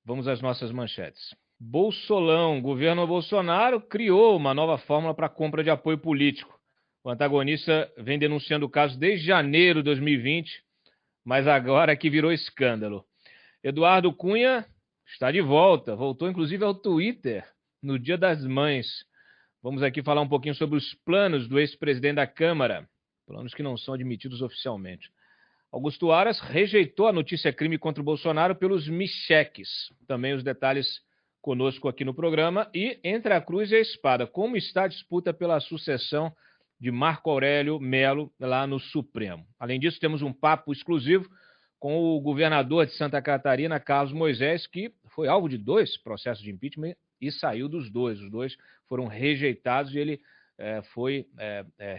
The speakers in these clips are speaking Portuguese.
Vamos às nossas manchetes. Bolsolão, governo Bolsonaro criou uma nova fórmula para compra de apoio político. O antagonista vem denunciando o caso desde janeiro de 2020, mas agora que virou escândalo. Eduardo Cunha está de volta, voltou inclusive ao Twitter no Dia das Mães. Vamos aqui falar um pouquinho sobre os planos do ex-presidente da Câmara, planos que não são admitidos oficialmente. Augusto Aras rejeitou a notícia crime contra o Bolsonaro pelos micheques. Também os detalhes conosco aqui no programa. E entre a cruz e a espada, como está a disputa pela sucessão de Marco Aurélio Melo lá no Supremo. Além disso, temos um papo exclusivo com o governador de Santa Catarina, Carlos Moisés, que foi alvo de 2 processos de impeachment e saiu dos 2. Os 2 foram rejeitados e ele foi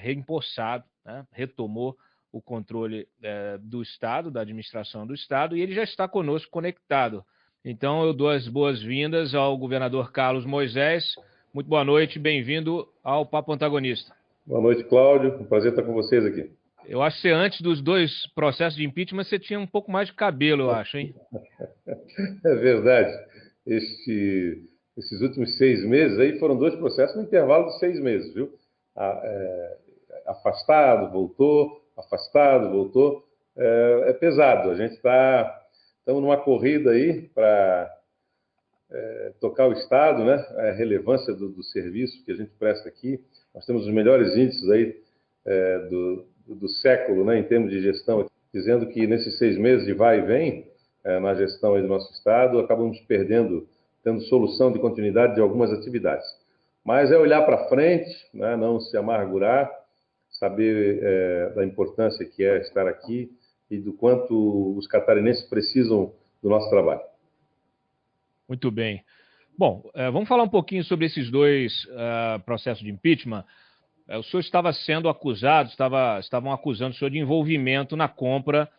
reempossado, né? Retomou o controle do Estado, da administração do Estado, e ele já está conosco conectado. Então, eu dou as boas-vindas ao governador Carlos Moisés. Muito boa noite, bem-vindo ao Papo Antagonista. Boa noite, Cláudio. Um prazer estar com vocês aqui. Eu acho que antes dos 2 processos de impeachment, você tinha um pouco mais de cabelo, eu acho, hein? É verdade. Esses últimos 6 meses aí foram 2 processos no intervalo de 6 meses, viu? Afastado, voltou, afastado, voltou. É pesado. A gente estamos numa corrida aí para tocar o Estado, né? A relevância do serviço que a gente presta aqui. Nós temos os melhores índices aí do século, né, em termos de gestão, dizendo que nesses 6 meses de vai e vem na gestão aí do nosso Estado, acabamos tendo solução de continuidade de algumas atividades. Mas é olhar para frente, né, não se amargurar, saber da importância que é estar aqui e do quanto os catarinenses precisam do nosso trabalho. Muito bem. Bom, vamos falar um pouquinho sobre esses 2 processos de impeachment. O senhor estava sendo acusado, estavam acusando o senhor de envolvimento na compra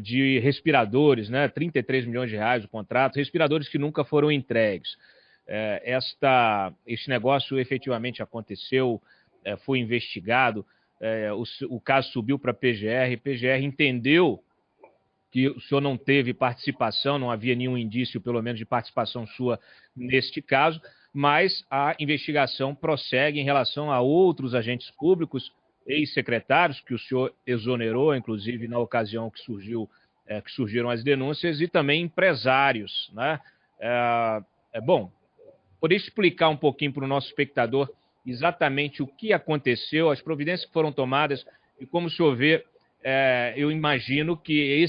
de respiradores, né? 33 milhões de reais o contrato, respiradores que nunca foram entregues. Este negócio efetivamente aconteceu, foi investigado, o caso subiu para a PGR entendeu que o senhor não teve participação, não havia nenhum indício, pelo menos, de participação sua neste caso, mas a investigação prossegue em relação a outros agentes públicos, ex-secretários, que o senhor exonerou, inclusive, na ocasião que surgiram as denúncias, e também empresários, né? Bom, poder explicar um pouquinho para o nosso espectador exatamente o que aconteceu, as providências que foram tomadas e como o senhor vê. Eu imagino que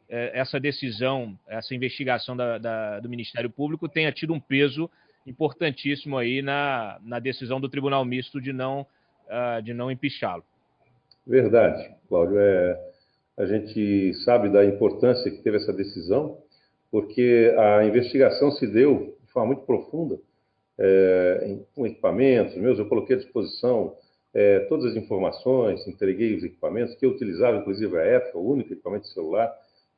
essa decisão, essa investigação do Ministério Público tenha tido um peso importantíssimo aí na decisão do Tribunal Misto de não empichá-lo. Verdade, Cláudio. A gente sabe da importância que teve essa decisão, porque a investigação se deu de forma muito profunda, com equipamentos meus. Eu coloquei à disposição todas as informações, entreguei os equipamentos que eu utilizava, inclusive, à época, o único equipamento de celular.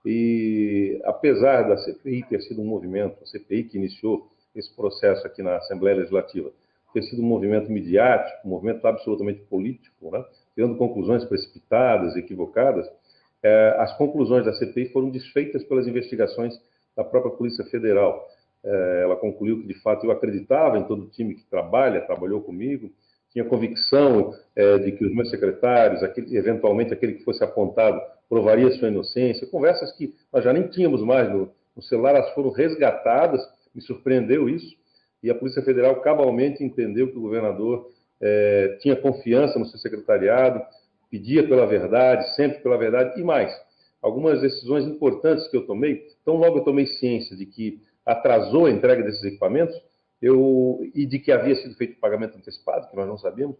E, apesar da CPI ter sido um movimento, a CPI que iniciou esse processo aqui na Assembleia Legislativa, ter sido um movimento midiático, um movimento absolutamente político, né, tirando conclusões precipitadas, equivocadas, as conclusões da CPI foram desfeitas pelas investigações da própria Polícia Federal. Ela concluiu que, de fato, eu acreditava em todo o time que trabalhou comigo, tinha convicção de que os meus secretários, eventualmente aquele que fosse apontado, provaria sua inocência. Conversas que nós já nem tínhamos mais no celular, elas foram resgatadas, me surpreendeu isso, e a Polícia Federal cabalmente entendeu que o governador tinha confiança no seu secretariado, pedia pela verdade, sempre pela verdade, e mais. Algumas decisões importantes que eu tomei, então logo eu tomei ciência de que atrasou a entrega desses equipamentos, e de que havia sido feito pagamento antecipado, que nós não sabíamos.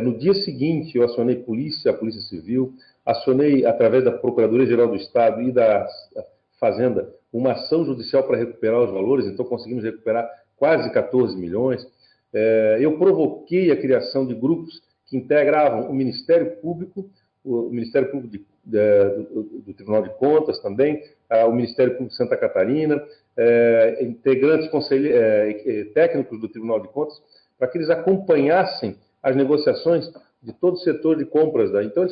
No dia seguinte, eu acionei a Polícia Civil, acionei, através da Procuradoria-Geral do Estado e da Fazenda, uma ação judicial para recuperar os valores, então conseguimos recuperar quase 14 milhões. Eu provoquei a criação de grupos que integravam o Ministério Público do Tribunal de Contas também, o Ministério Público de Santa Catarina, integrantes técnicos do Tribunal de Contas, para que eles acompanhassem as negociações de todo o setor de compras. Então,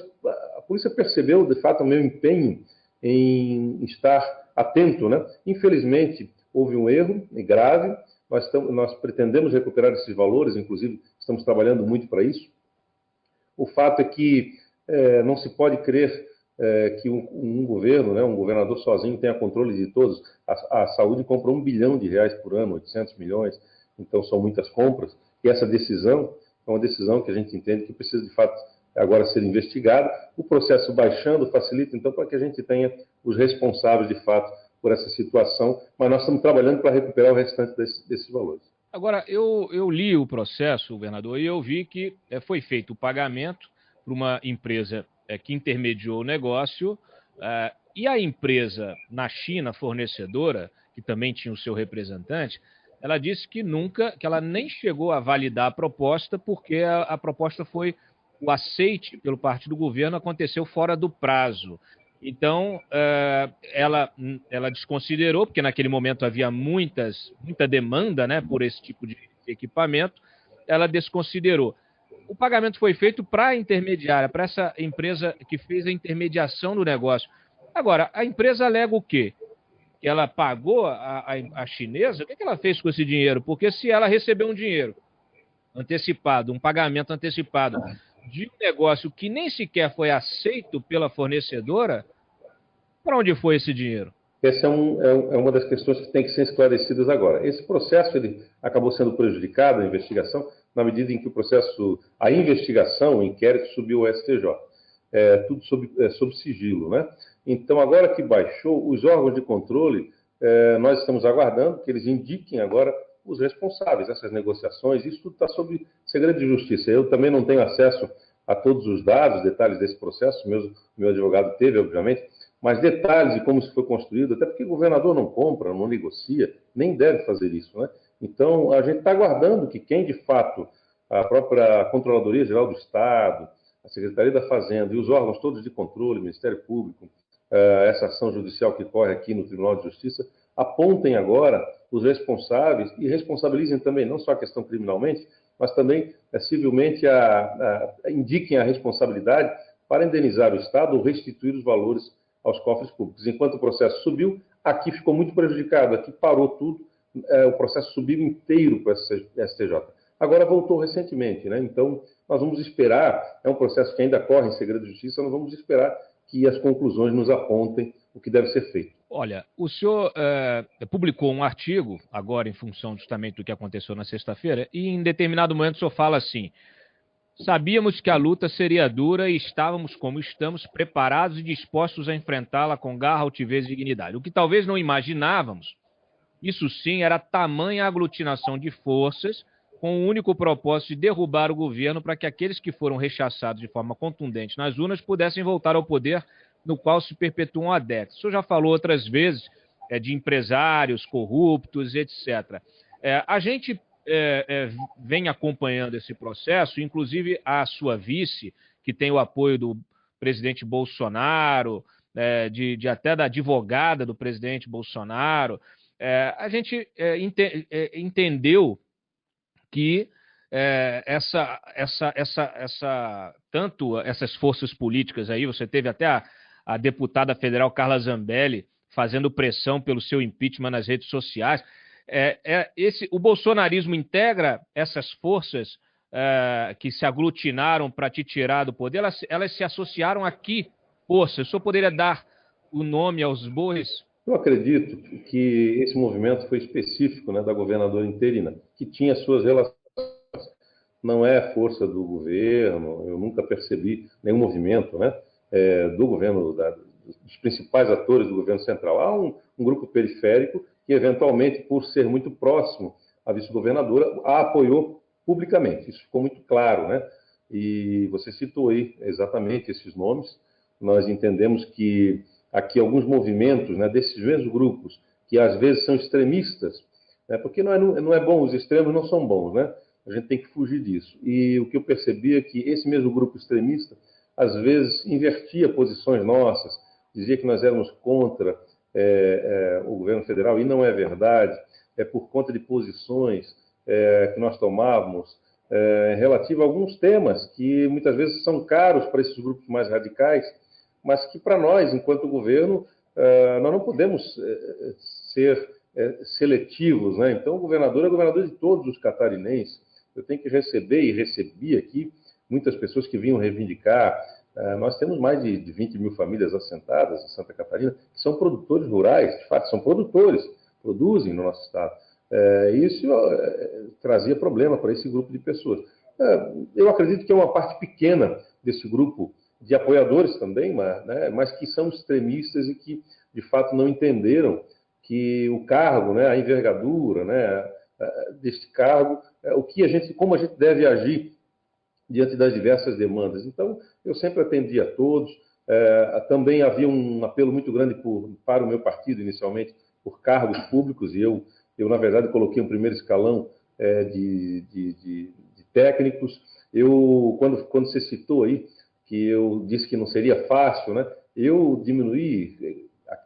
a polícia percebeu, de fato, o meu empenho em estar atento, né? Infelizmente, houve um erro grave, nós pretendemos recuperar esses valores, inclusive estamos trabalhando muito para isso. O fato é que não se pode crer que um governo, né, um governador sozinho tenha controle de todos. A saúde compra R$1 bilhão por ano, 800 milhões, então são muitas compras, e essa decisão é uma decisão que a gente entende que precisa, de fato, agora ser investigada. O processo baixando facilita, então, para que a gente tenha os responsáveis, de fato, por essa situação, mas nós estamos trabalhando para recuperar o restante desses valores. Agora, eu li o processo, governador, e eu vi que foi feito o pagamento para uma empresa que intermediou o negócio, e a empresa na China, fornecedora, que também tinha o seu representante, ela disse que ela nem chegou a validar a proposta, porque a proposta o aceite pelo parte do governo aconteceu fora do prazo. Então, ela desconsiderou, porque naquele momento havia muita demanda, né, por esse tipo de equipamento, ela desconsiderou. O pagamento foi feito para a intermediária, para essa empresa que fez a intermediação do negócio. Agora, a empresa alega o quê? Que ela pagou a chinesa? O que ela fez com esse dinheiro? Porque se ela recebeu um dinheiro antecipado, um pagamento antecipado de um negócio que nem sequer foi aceito pela fornecedora, para onde foi esse dinheiro? Essa é uma das questões que tem que ser esclarecidas agora. Esse processo ele acabou sendo prejudicado, a investigação, na medida em que a investigação, o inquérito subiu ao STJ. Tudo sob sigilo, né? Então, agora que baixou, os órgãos de controle, nós estamos aguardando que eles indiquem agora os responsáveis dessas negociações. Isso tudo está sob segredo de justiça. Eu também não tenho acesso a todos os dados, detalhes desse processo, meu advogado teve, obviamente, mas detalhes de como isso foi construído, até porque o governador não compra, não negocia, nem deve fazer isso, né? Então, a gente está aguardando que quem, de fato, a própria Controladoria Geral do Estado, a Secretaria da Fazenda e os órgãos todos de controle, Ministério Público, essa ação judicial que corre aqui no Tribunal de Justiça, apontem agora os responsáveis e responsabilizem também, não só a questão criminalmente, mas também civilmente indiquem a responsabilidade para indenizar o Estado ou restituir os valores aos cofres públicos. Enquanto o processo subiu, aqui ficou muito prejudicado, aqui parou tudo, o processo subiu inteiro para o STJ. Agora voltou recentemente, né? Então nós vamos esperar, é um processo que ainda corre em segredo de justiça, nós vamos esperar que as conclusões nos apontem o que deve ser feito. Olha, o senhor publicou um artigo, agora em função justamente do que aconteceu na sexta-feira, e em determinado momento o senhor fala assim: sabíamos que a luta seria dura e estávamos, como estamos, preparados e dispostos a enfrentá-la com garra, altivez e dignidade. O que talvez não imaginávamos, isso sim, era tamanha aglutinação de forças com o único propósito de derrubar o governo para que aqueles que foram rechaçados de forma contundente nas urnas pudessem voltar ao poder no qual se perpetuam há décadas. O senhor já falou outras vezes de empresários corruptos, etc. A gente vem acompanhando esse processo, inclusive a sua vice, que tem o apoio do presidente Bolsonaro, até da advogada do presidente Bolsonaro. A gente entendeu que tanto essas forças políticas aí, você teve até a deputada federal Carla Zambelli fazendo pressão pelo seu impeachment nas redes sociais. O bolsonarismo integra essas forças que se aglutinaram para te tirar do poder, elas se associaram a que forças? O senhor poderia dar o nome aos bois? Eu acredito que esse movimento foi específico, né, da governadora interina, que tinha suas relações. Não é força do governo, eu nunca percebi nenhum movimento, né, do governo, dos principais atores do governo central. Há um grupo periférico que, eventualmente, por ser muito próximo à vice-governadora, a apoiou publicamente. Isso ficou muito claro, né? E você citou aí exatamente esses nomes. Nós entendemos que aqui alguns movimentos, né, desses mesmos grupos, que às vezes são extremistas, né, porque não é bom, os extremos não são bons, né? A gente tem que fugir disso. E o que eu percebi é que esse mesmo grupo extremista, às vezes, invertia posições nossas, dizia que nós éramos contra o governo federal, e não é verdade, é por conta de posições que nós tomávamos relativo a alguns temas que muitas vezes são caros para esses grupos mais radicais, mas que para nós, enquanto governo, nós não podemos ser seletivos, né? Então, o governador é governador de todos os catarinenses. Eu tenho que receber e recebi aqui muitas pessoas que vinham reivindicar. Nós temos mais de 20 mil famílias assentadas em Santa Catarina, que são produtores rurais, de fato, são produtores, produzem no nosso estado. Isso trazia problema para esse grupo de pessoas. Eu acredito que é uma parte pequena desse grupo de apoiadores também, mas que são extremistas e que, de fato, não entenderam que o cargo, né, a envergadura, né, deste cargo, como a gente deve agir diante das diversas demandas. Então, eu sempre atendi a todos. Também havia um apelo muito grande para o meu partido, inicialmente, por cargos públicos, e eu na verdade, coloquei um primeiro escalão de técnicos. Quando você citou aí, que eu disse que não seria fácil, né? Eu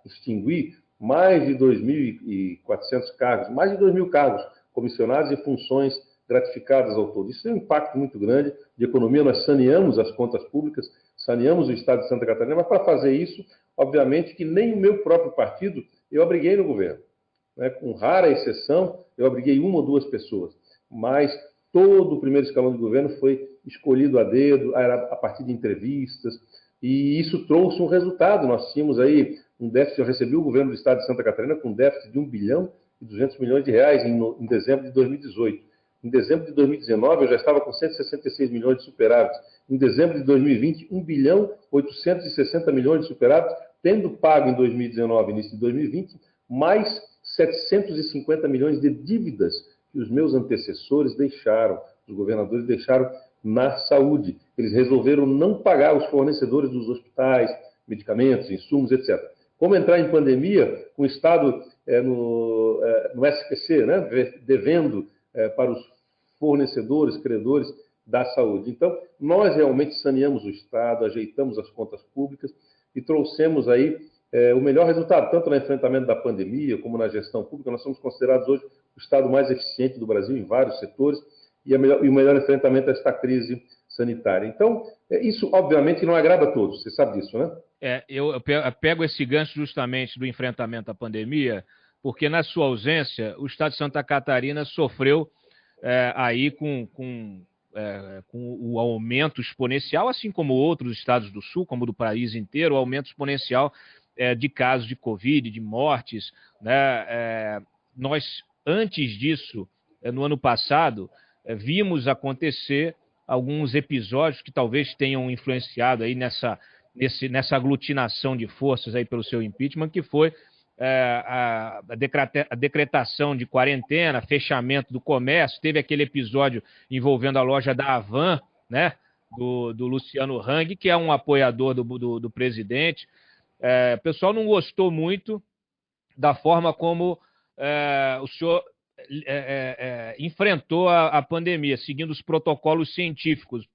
extingui mais de 2.400 cargos, mais de 2.000 cargos comissionados e funções gratificadas ao todo. Isso é um impacto muito grande de economia. Nós saneamos as contas públicas, saneamos o estado de Santa Catarina, mas para fazer isso, obviamente que nem o meu próprio partido eu abriguei no governo. Né? Com rara exceção, eu abriguei uma ou duas pessoas, mas todo o primeiro escalão de governo foi escolhido a dedo, a partir de entrevistas, e isso trouxe um resultado. Nós tínhamos aí um déficit, eu recebi o governo do estado de Santa Catarina com um déficit de 1 bilhão e 200 milhões de reais em dezembro de 2018. Em dezembro de 2019, eu já estava com 166 milhões de superávit. Em dezembro de 2020, 1 bilhão 860 milhões de superávit, tendo pago em 2019, início de 2020, mais 750 milhões de dívidas que os meus antecessores deixaram, os governadores deixaram na saúde. Eles resolveram não pagar os fornecedores dos hospitais, medicamentos, insumos, etc. Como entrar em pandemia com o Estado no SPC, né, devendo para os fornecedores, credores da saúde. Então, nós realmente saneamos o Estado, ajeitamos as contas públicas e trouxemos aí o melhor resultado, tanto no enfrentamento da pandemia como na gestão pública. Nós somos considerados hoje o Estado mais eficiente do Brasil em vários setores e o melhor enfrentamento a esta crise sanitária. Então, isso obviamente não agrada a todos, você sabe disso, né? Eu pego esse gancho justamente do enfrentamento à pandemia, porque na sua ausência, o Estado de Santa Catarina sofreu aí com o aumento exponencial, assim como outros estados do Sul, como do país inteiro, o aumento exponencial de casos de Covid, de mortes, né? Nós, antes disso, no ano passado, vimos acontecer alguns episódios que talvez tenham influenciado aí nessa aglutinação de forças aí pelo seu impeachment, que foi a decretação de quarentena, fechamento do comércio. Teve aquele episódio envolvendo a loja da Havan, né, do Luciano Hang, que é um apoiador do presidente. O pessoal não gostou muito da forma como o senhor enfrentou a pandemia, seguindo os protocolos científicos.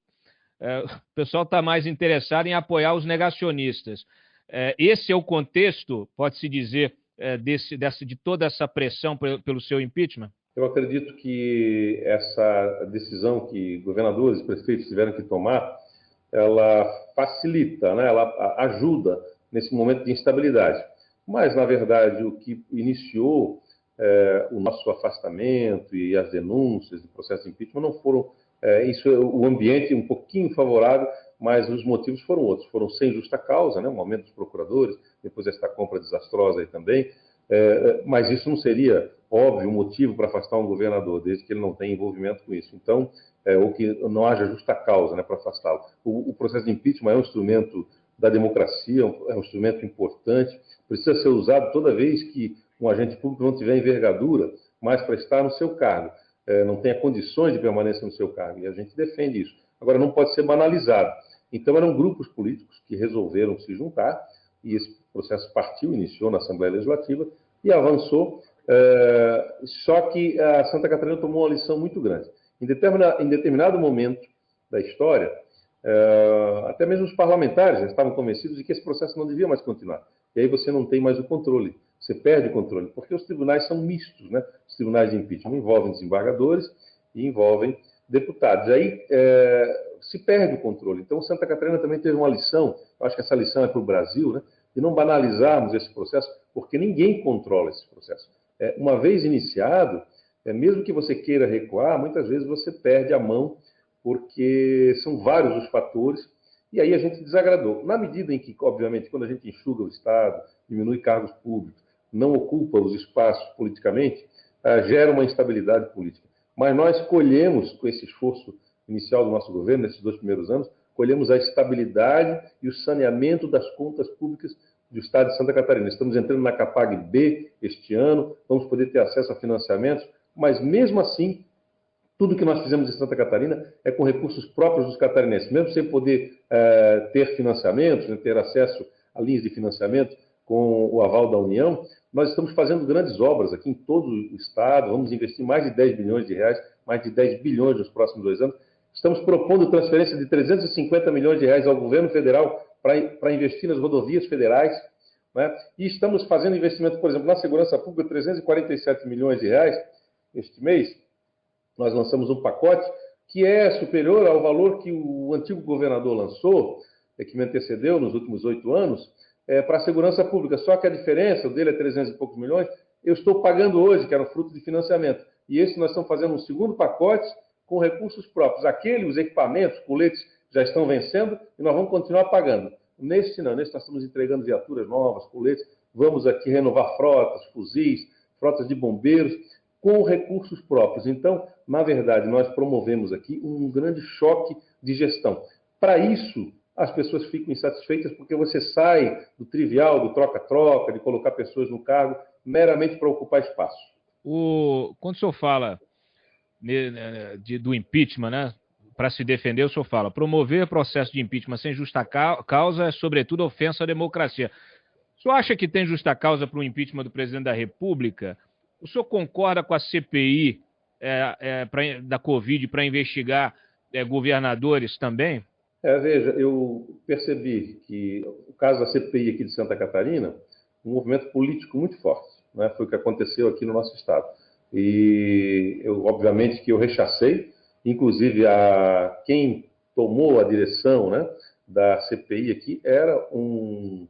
O pessoal está mais interessado em apoiar os negacionistas. Esse é o contexto, pode-se dizer, de toda essa pressão pelo seu impeachment? Eu acredito que essa decisão que governadores e prefeitos tiveram que tomar, ela facilita, né? Ela ajuda nesse momento de instabilidade. Mas, na verdade, o que iniciou o nosso afastamento e as denúncias do processo de impeachment não foram o ambiente um pouquinho favorável, mas os motivos foram outros. Foram sem justa causa, né? Um aumento dos procuradores, depois esta compra desastrosa aí também. Mas isso não seria, óbvio, um motivo para afastar um governador, desde que ele não tenha envolvimento com isso. Então, ou que não haja justa causa, né, para afastá-lo. O processo de impeachment é um instrumento da democracia, é um instrumento importante, precisa ser usado toda vez que um agente público não tiver envergadura, mas para estar no seu cargo, não tenha condições de permanência no seu cargo, e a gente defende isso. Agora, não pode ser banalizado. Então, eram grupos políticos que resolveram se juntar, e esse processo iniciou na Assembleia Legislativa e avançou, só que a Santa Catarina tomou uma lição muito grande. Em determinado momento da história, até mesmo os parlamentares já estavam convencidos de que esse processo não devia mais continuar. E aí você não tem mais o controle, você perde o controle, porque os tribunais são mistos, né? Os tribunais de impeachment envolvem desembargadores e envolvem deputados. Aí se perde o controle. Então, Santa Catarina também teve uma lição, eu acho que essa lição é para o Brasil, né? De não banalizarmos esse processo, porque ninguém controla esse processo. Uma vez iniciado, mesmo que você queira recuar, muitas vezes você perde a mão, porque são vários os fatores, e aí a gente desagradou. Na medida em que, obviamente, quando a gente enxuga o Estado, diminui cargos públicos, não ocupa os espaços politicamente, gera uma instabilidade política. Mas nós colhemos, com esse esforço inicial do nosso governo, nesses 2 primeiros anos, colhemos a estabilidade e o saneamento das contas públicas do Estado de Santa Catarina. Estamos entrando na Capag B este ano, vamos poder ter acesso a financiamentos, mas mesmo assim, tudo que nós fizemos em Santa Catarina é com recursos próprios dos catarinenses, mesmo sem poder ter financiamentos, né, ter acesso a linhas de financiamento com o aval da União. Nós estamos fazendo grandes obras aqui em todo o estado, vamos investir mais de 10 bilhões de reais, mais de 10 bilhões nos próximos 2 anos. Estamos propondo transferência de 350 milhões de reais ao governo federal para investir nas rodovias federais, né? E estamos fazendo investimento, por exemplo, na segurança pública, 347 milhões de reais. Este mês, nós lançamos um pacote que é superior ao valor que o antigo governador lançou, que me antecedeu nos últimos 8 anos, para a segurança pública. Só que a diferença, o dele é 300 e poucos milhões, eu estou pagando hoje, que era um fruto de financiamento. E esse nós estamos fazendo um segundo pacote com recursos próprios. Os equipamentos, coletes, já estão vencendo e nós vamos continuar pagando. Neste não, neste nós estamos entregando viaturas novas, coletes, vamos aqui renovar frotas, fuzis, frotas de bombeiros, com recursos próprios. Então, na verdade, nós promovemos aqui um grande choque de gestão. Para isso, as pessoas ficam insatisfeitas porque você sai do trivial, do troca-troca, de colocar pessoas no cargo meramente para ocupar espaço. Quando o senhor fala do impeachment, né? Para se defender, o senhor fala, promover processo de impeachment sem justa causa é, sobretudo, ofensa à democracia. O senhor acha que tem justa causa para o impeachment do presidente da República? O senhor concorda com a CPI da Covid para investigar governadores também? Veja, eu percebi que o caso da CPI aqui de Santa Catarina, um movimento político muito forte, né? Foi o que aconteceu aqui no nosso estado. E obviamente que eu rechacei, inclusive quem tomou a direção, né, da CPI aqui era um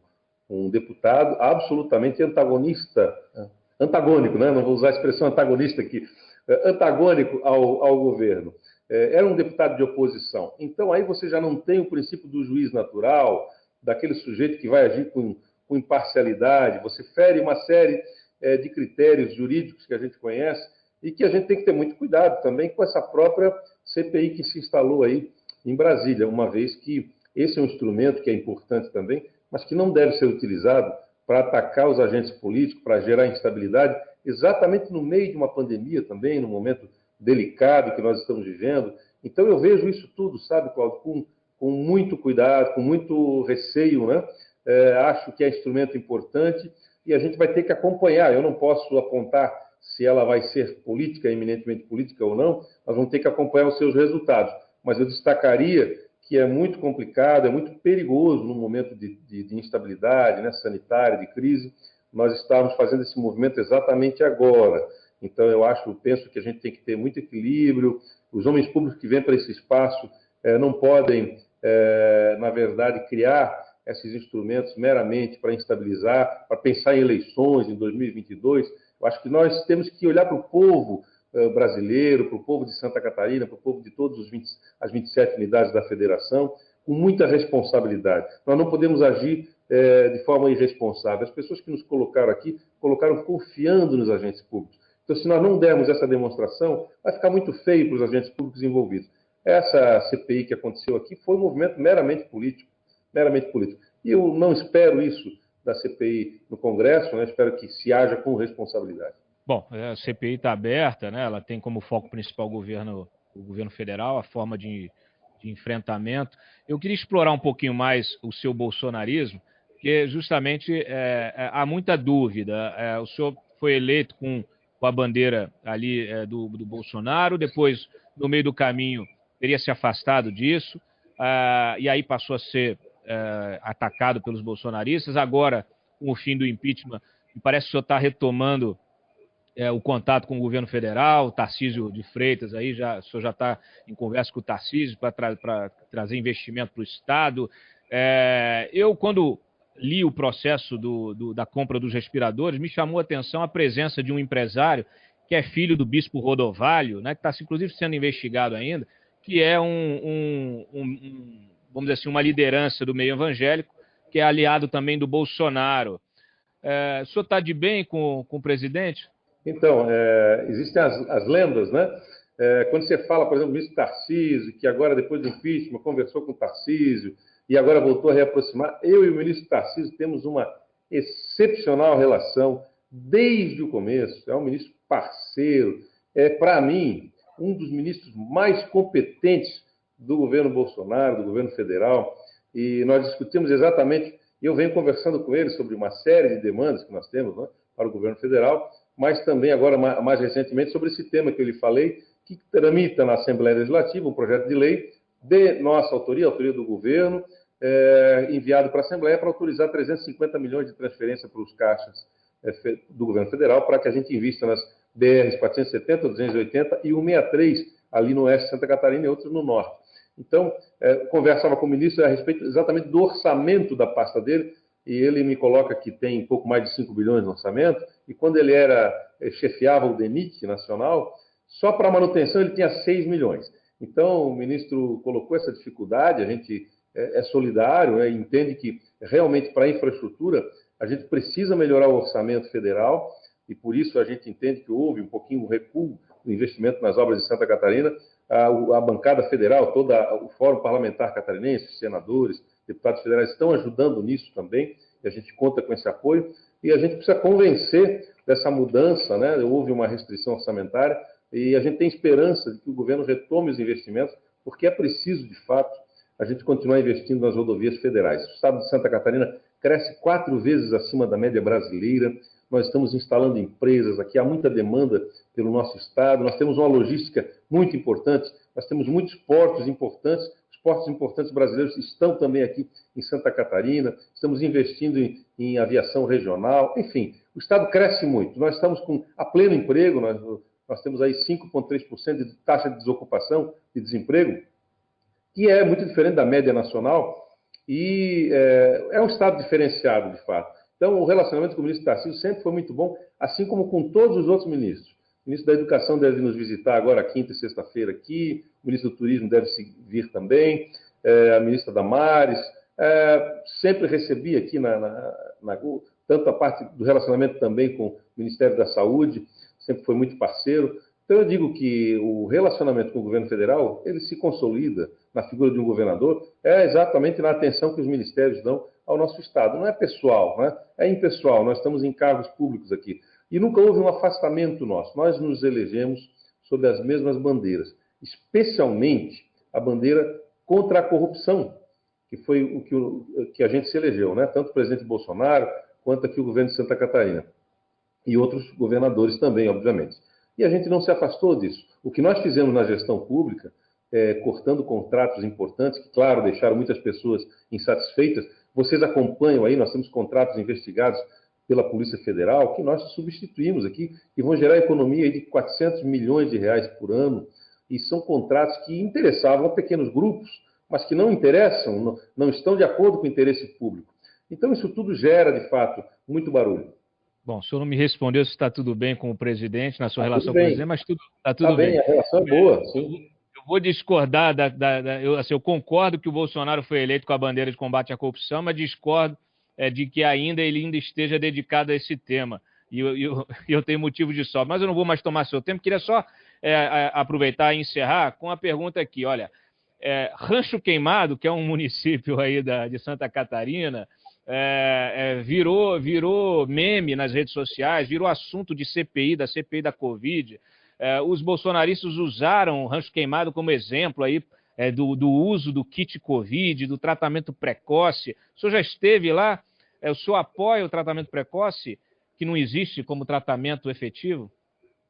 deputado absolutamente antagônico, né? Não vou usar a expressão antagonista aqui, antagônico ao governo. Era um deputado de oposição. Então aí você já não tem o princípio do juiz natural, daquele sujeito que vai agir com imparcialidade, você fere uma série de critérios jurídicos que a gente conhece e que a gente tem que ter muito cuidado também com essa própria CPI que se instalou aí em Brasília, uma vez que esse é um instrumento que é importante também, mas que não deve ser utilizado para atacar os agentes políticos, para gerar instabilidade, exatamente no meio de uma pandemia também, num momento delicado que nós estamos vivendo. Então eu vejo isso tudo, sabe, Cláudio, com muito cuidado, com muito receio, né? Acho que é instrumento importante e a gente vai ter que acompanhar. Eu não posso apontar se ela vai ser política, eminentemente política ou não, nós vamos ter que acompanhar os seus resultados. Mas eu destacaria que é muito complicado, é muito perigoso no momento de instabilidade, né, sanitária, de crise, nós estamos fazendo esse movimento exatamente agora. Então eu penso que a gente tem que ter muito equilíbrio, os homens públicos que vêm para esse espaço não podem, na verdade, criar esses instrumentos meramente para instabilizar, para pensar em eleições em 2022. Eu acho que nós temos que olhar para o povo brasileiro, para o povo de Santa Catarina, para o povo de todas as 27 unidades da federação, com muita responsabilidade. Nós não podemos agir de forma irresponsável. As pessoas que nos colocaram aqui, colocaram confiando nos agentes públicos. Então, se nós não dermos essa demonstração, vai ficar muito feio para os agentes públicos envolvidos. Essa CPI que aconteceu aqui foi um movimento meramente político. Meramente político. E eu não espero isso da CPI no Congresso, né? Espero que se haja com responsabilidade. Bom, a CPI está aberta, né? Ela tem como foco principal o governo federal, a forma de enfrentamento. Eu queria explorar um pouquinho mais o seu bolsonarismo, porque justamente há muita dúvida. O senhor foi eleito com a bandeira ali do Bolsonaro, depois, no meio do caminho, teria se afastado disso, e aí passou a ser atacado pelos bolsonaristas. Agora, com o fim do impeachment, me parece que o senhor está retomando o contato com o governo federal, o Tarcísio de Freitas, aí o senhor já está em conversa com o Tarcísio para trazer investimento para o Estado. Eu, quando li o processo da compra dos respiradores, me chamou a atenção a presença de um empresário que é filho do bispo Rodovalho, né, que está inclusive sendo investigado ainda, que é vamos dizer assim, uma liderança do meio evangélico, que é aliado também do Bolsonaro. O senhor está de bem com o presidente? Então, existem as lendas, né? Quando você fala, por exemplo, do ministro Tarcísio, que agora, depois do impeachment, conversou com o Tarcísio e agora voltou a reaproximar, eu e o ministro Tarcísio temos uma excepcional relação desde o começo. É um ministro parceiro, para mim, um dos ministros mais competentes do governo Bolsonaro, do governo federal, e nós discutimos exatamente, eu venho conversando com ele sobre uma série de demandas que nós temos, né, para o governo federal, mas também agora, mais recentemente, sobre esse tema que eu lhe falei, que tramita na Assembleia Legislativa um projeto de lei de nossa autoria, autoria do governo, enviado para a Assembleia para autorizar 350 milhões de transferência para os caixas do governo federal, para que a gente invista nas BRs 470, 280 e 163, ali no oeste de Santa Catarina e outros no norte. Então, conversava com o ministro a respeito exatamente do orçamento da pasta dele, e ele me coloca que tem pouco mais de 5 bilhões no orçamento, e quando ele chefiava o DENIT nacional, só para manutenção ele tinha 6 milhões. Então, o ministro colocou essa dificuldade, a gente é solidário, entende que realmente para a infraestrutura a gente precisa melhorar o orçamento federal, e por isso a gente entende que houve um pouquinho um recuo no investimento nas obras de Santa Catarina. A bancada federal, todo o Fórum Parlamentar Catarinense, senadores, deputados federais estão ajudando nisso também, e a gente conta com esse apoio, e a gente precisa convencer dessa mudança, né? Houve uma restrição orçamentária, e a gente tem esperança de que o governo retome os investimentos, porque é preciso, de fato, a gente continuar investindo nas rodovias federais. O estado de Santa Catarina cresce 4 vezes acima da média brasileira, nós estamos instalando empresas aqui, há muita demanda pelo nosso estado, nós temos uma logística muito importante, nós temos muitos portos importantes, os portos importantes brasileiros estão também aqui em Santa Catarina, estamos investindo em aviação regional, enfim, o estado cresce muito, nós estamos a pleno emprego, nós temos aí 5,3% de taxa de desocupação e desemprego, que é muito diferente da média nacional, e é um estado diferenciado, de fato. Então, o relacionamento com o ministro Tarcísio sempre foi muito bom, assim como com todos os outros ministros. O ministro da Educação deve nos visitar agora, quinta e sexta-feira aqui, o ministro do Turismo deve vir também, a ministra Damares, sempre recebi aqui, tanto a parte do relacionamento também com o Ministério da Saúde, sempre foi muito parceiro. Então, eu digo que o relacionamento com o governo federal, ele se consolida na figura de um governador, exatamente na atenção que os ministérios dão ao nosso Estado. Não é pessoal, né? É impessoal, nós estamos em cargos públicos aqui. E nunca houve um afastamento nosso. Nós nos elegemos sob as mesmas bandeiras, especialmente a bandeira contra a corrupção, que foi o que a gente se elegeu, né? Tanto o presidente Bolsonaro, quanto aqui o governo de Santa Catarina. E outros governadores também, obviamente. E a gente não se afastou disso. O que nós fizemos na gestão pública, cortando contratos importantes, que, claro, deixaram muitas pessoas insatisfeitas. Vocês acompanham aí, nós temos contratos investigados pela Polícia Federal, que nós substituímos aqui, e vão gerar economia de 400 milhões de reais por ano. E são contratos que interessavam a pequenos grupos, mas que não interessam, não estão de acordo com o interesse público. Então, isso tudo gera, de fato, muito barulho. Bom, o senhor não me respondeu se está tudo bem com o presidente, na sua relação com o presidente, mas está tudo Está bem, a relação é boa. Eu vou discordar, eu concordo que o Bolsonaro foi eleito com a bandeira de combate à corrupção, mas discordo de que ele ainda esteja dedicado a esse tema. E eu tenho motivo de sobra. Mas eu não vou mais tomar seu tempo, queria só aproveitar e encerrar com a pergunta aqui. Olha, Rancho Queimado, que é um município aí de Santa Catarina, virou meme nas redes sociais, virou assunto de CPI, da CPI da Covid. Os bolsonaristas usaram o Rancho Queimado como exemplo aí, do uso do kit Covid, do tratamento precoce. O senhor já esteve lá? O senhor apoia o tratamento precoce, que não existe como tratamento efetivo?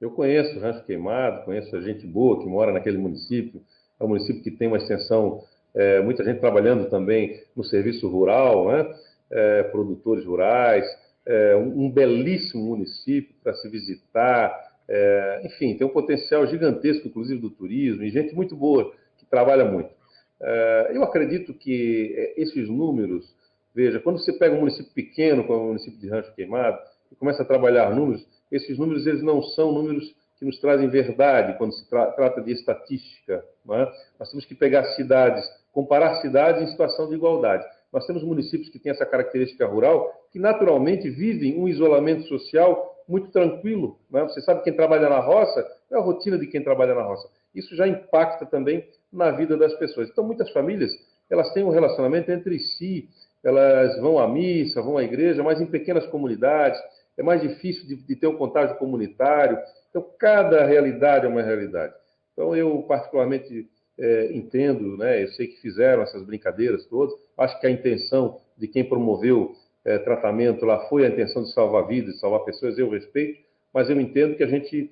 Eu conheço o Rancho Queimado, conheço a gente boa que mora naquele município. É um município que tem uma extensão, muita gente trabalhando também no serviço rural, né? Produtores rurais, um belíssimo município para se visitar, enfim, tem um potencial gigantesco, inclusive do turismo, e gente muito boa, que trabalha muito. Eu acredito que esses números Veja, quando você pega um município pequeno, como o município de Rancho Queimado, e começa a trabalhar números, esses números eles não são números que nos trazem verdade quando se trata de estatística. Não é? Nós temos que pegar cidades, comparar cidades em situação de igualdade. Nós temos municípios que têm essa característica rural, que naturalmente vivem um isolamento social muito tranquilo. Não é? Você sabe, quem trabalha na roça, é a rotina de quem trabalha na roça. Isso já impacta também na vida das pessoas. Então, muitas famílias, elas têm um relacionamento entre si, elas vão à missa, vão à igreja, mas em pequenas comunidades, é mais difícil de ter um contágio comunitário. Então, cada realidade é uma realidade. Então, eu particularmente entendo, né, eu sei que fizeram essas brincadeiras todas, acho que a intenção de quem promoveu tratamento lá foi a intenção de salvar vidas, de salvar pessoas, eu respeito, mas eu entendo que a gente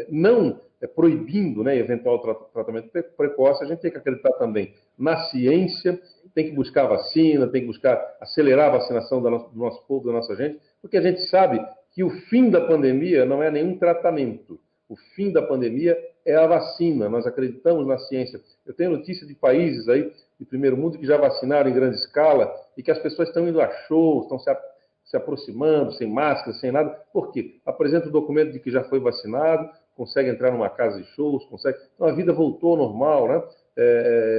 não proibindo, né, eventual tratamento precoce, a gente tem que acreditar também na ciência, tem que buscar vacina, tem que buscar acelerar a vacinação do nosso povo, da nossa gente, porque a gente sabe que o fim da pandemia não é nenhum tratamento. O fim da pandemia é a vacina. Nós acreditamos na ciência. Eu tenho notícia de países aí de primeiro mundo que já vacinaram em grande escala e que as pessoas estão indo a shows, estão se aproximando, sem máscara, sem nada. Por quê? Apresenta o documento de que já foi vacinado, consegue entrar numa casa de shows, consegue... Então a vida voltou ao normal, né?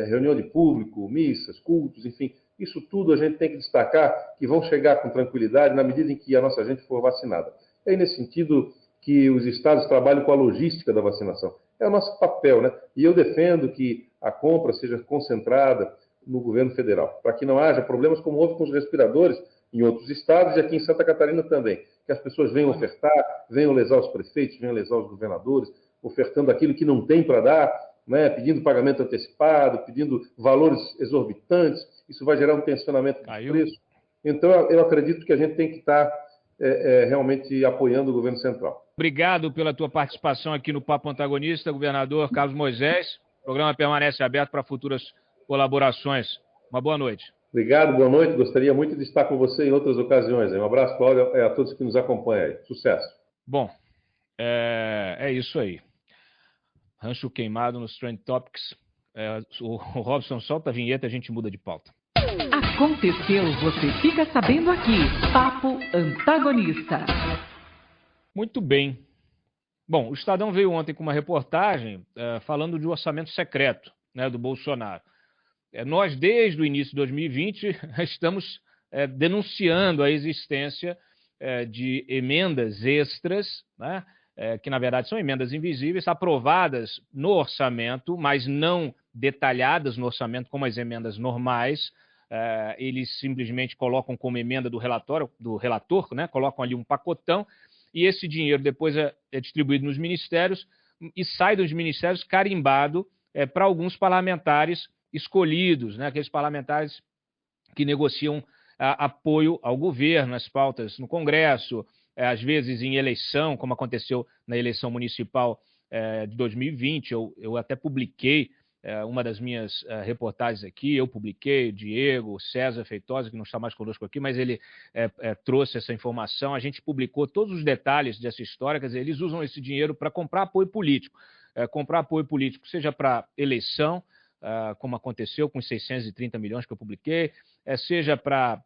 Reunião de público, missas, cultos, enfim. Isso tudo a gente tem que destacar que vão chegar com tranquilidade na medida em que a nossa gente for vacinada. É nesse sentido que os estados trabalham com a logística da vacinação. É o nosso papel, né? E eu defendo que a compra seja concentrada no governo federal, para que não haja problemas como houve com os respiradores em outros estados e aqui em Santa Catarina também. Que as pessoas venham ofertar, venham lesar os prefeitos, venham lesar os governadores, ofertando aquilo que não tem para dar, né, pedindo pagamento antecipado, pedindo valores exorbitantes, isso vai gerar um tensionamento dos preços. Então, eu acredito que a gente tem que estar realmente apoiando o governo central. Obrigado pela tua participação aqui no Papo Antagonista, governador Carlos Moisés. O programa permanece aberto para futuras colaborações. Uma boa noite. Obrigado, boa noite. Gostaria muito de estar com você em outras ocasiões. Um abraço, Cláudio, a todos que nos acompanham aí. Sucesso. Bom, é isso aí. Rancho Queimado nos Trend Topics. O Robson solta a vinheta e a gente muda de pauta. Aconteceu, você fica sabendo aqui. Papo Antagonista. Muito bem. Bom, o Estadão veio ontem com uma reportagem falando de orçamento secreto, né, do Bolsonaro. Nós, desde o início de 2020, estamos denunciando a existência de emendas extras, né, que na verdade são emendas invisíveis, aprovadas no orçamento, mas não detalhadas no orçamento como as emendas normais. Eles simplesmente colocam como emenda do relator, né, colocam ali um pacotão, e esse dinheiro depois é distribuído nos ministérios e sai dos ministérios carimbado para alguns parlamentares escolhidos, né, aqueles parlamentares que negociam apoio ao governo, as pautas no Congresso, às vezes em eleição, como aconteceu na eleição municipal de 2020. Eu até publiquei uma das minhas reportagens aqui, eu publiquei, o Diego, o César Feitosa, que não está mais conosco aqui, mas ele trouxe essa informação, a gente publicou todos os detalhes dessa história, quer dizer, eles usam esse dinheiro para comprar apoio político, seja para eleição, como aconteceu com os 630 milhões que eu publiquei, seja para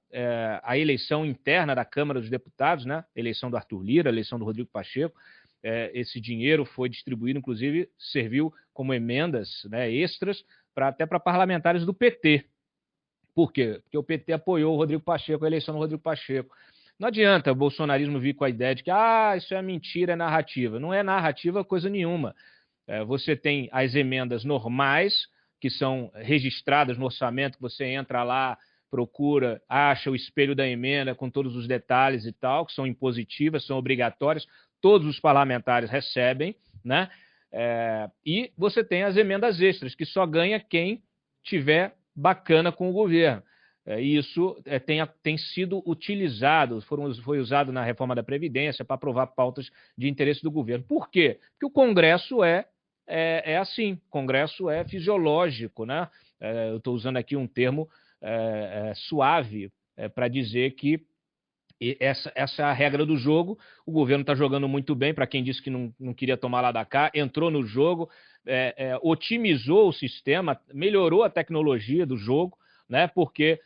a eleição interna da Câmara dos Deputados, né? Eleição do Arthur Lira, eleição do Rodrigo Pacheco. Esse dinheiro foi distribuído, inclusive, serviu como emendas, né, extras, até para parlamentares do PT. Por quê? Porque o PT apoiou o Rodrigo Pacheco, a eleição do Rodrigo Pacheco. Não adianta o bolsonarismo vir com a ideia de que isso é mentira, é narrativa. Não é narrativa coisa nenhuma. Você tem as emendas normais, que são registradas no orçamento, que você entra lá, procura, acha o espelho da emenda com todos os detalhes e tal, que são impositivas, são obrigatórias, todos os parlamentares recebem, né? E você tem as emendas extras, que só ganha quem tiver bacana com o governo. Isso tem sido utilizado, foi usado na reforma da Previdência para aprovar pautas de interesse do governo. Por quê? Porque o Congresso é assim, o Congresso é fisiológico, né? Eu estou usando aqui um termo suave para dizer que essa é a regra do jogo. O governo está jogando muito bem, para quem disse que não queria tomar lá da cá, entrou no jogo, otimizou o sistema, melhorou a tecnologia do jogo, né? Porque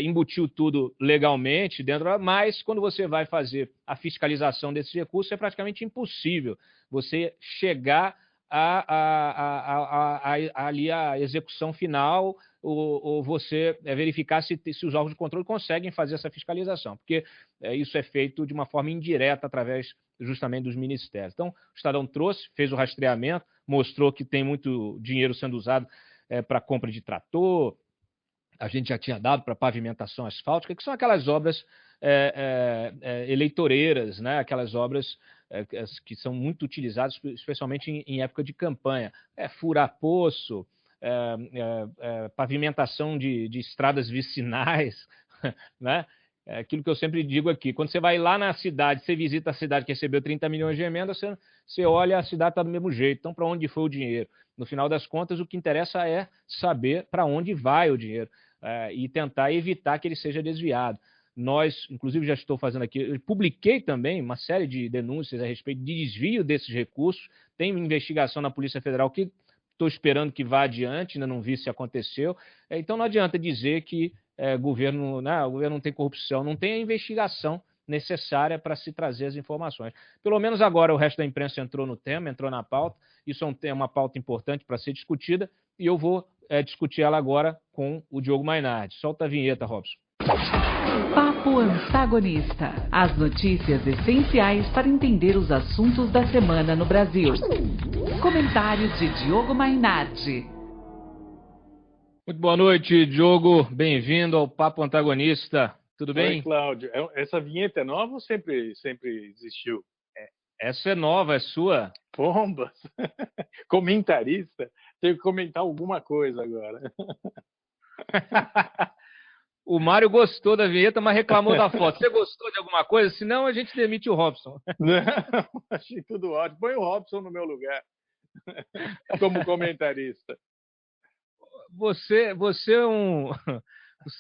embutiu tudo legalmente dentro, mas quando você vai fazer a fiscalização desses recursos, é praticamente impossível você chegar ali a execução final ou você verificar se os órgãos de controle conseguem fazer essa fiscalização, porque isso é feito de uma forma indireta através justamente dos ministérios. Então, o Estadão trouxe, fez o rastreamento, mostrou que tem muito dinheiro sendo usado para compra de trator, a gente já tinha dado para pavimentação asfáltica, que são aquelas obras eleitoreiras, né? Aquelas obras que são muito utilizadas, especialmente em época de campanha. Furar poço, pavimentação de estradas vicinais, né? Aquilo que eu sempre digo aqui, quando você vai lá na cidade, você visita a cidade que recebeu 30 milhões de emenda, você olha, a cidade está do mesmo jeito. Então, para onde foi o dinheiro? No final das contas, o que interessa é saber para onde vai o dinheiro e tentar evitar que ele seja desviado. Nós, inclusive, já estou fazendo aqui, eu publiquei também uma série de denúncias a respeito de desvio desses recursos. Tem uma investigação na Polícia Federal que estou esperando que vá adiante, ainda não vi se aconteceu. Então, não adianta dizer que o governo não tem corrupção, não tem a investigação necessária para se trazer as informações. Pelo menos agora o resto da imprensa entrou no tema, entrou na pauta. Isso é uma pauta importante para ser discutida e eu vou discutir ela agora com o Diogo Mainardi. Solta a vinheta, Robson. Papo Antagonista. As notícias essenciais para entender os assuntos da semana no Brasil. Comentários de Diogo Mainardi. Muito boa noite, Diogo. Bem-vindo ao Papo Antagonista. Tudo bem? Oi, Cláudio. Essa vinheta é nova ou sempre existiu? Essa é nova, é sua? Pombas! Comentarista? Tenho que comentar alguma coisa agora. O Mário gostou da vinheta, mas reclamou da foto. Você gostou de alguma coisa? Senão a gente demite o Robson. Não, achei tudo ótimo. Põe o Robson no meu lugar como comentarista. Você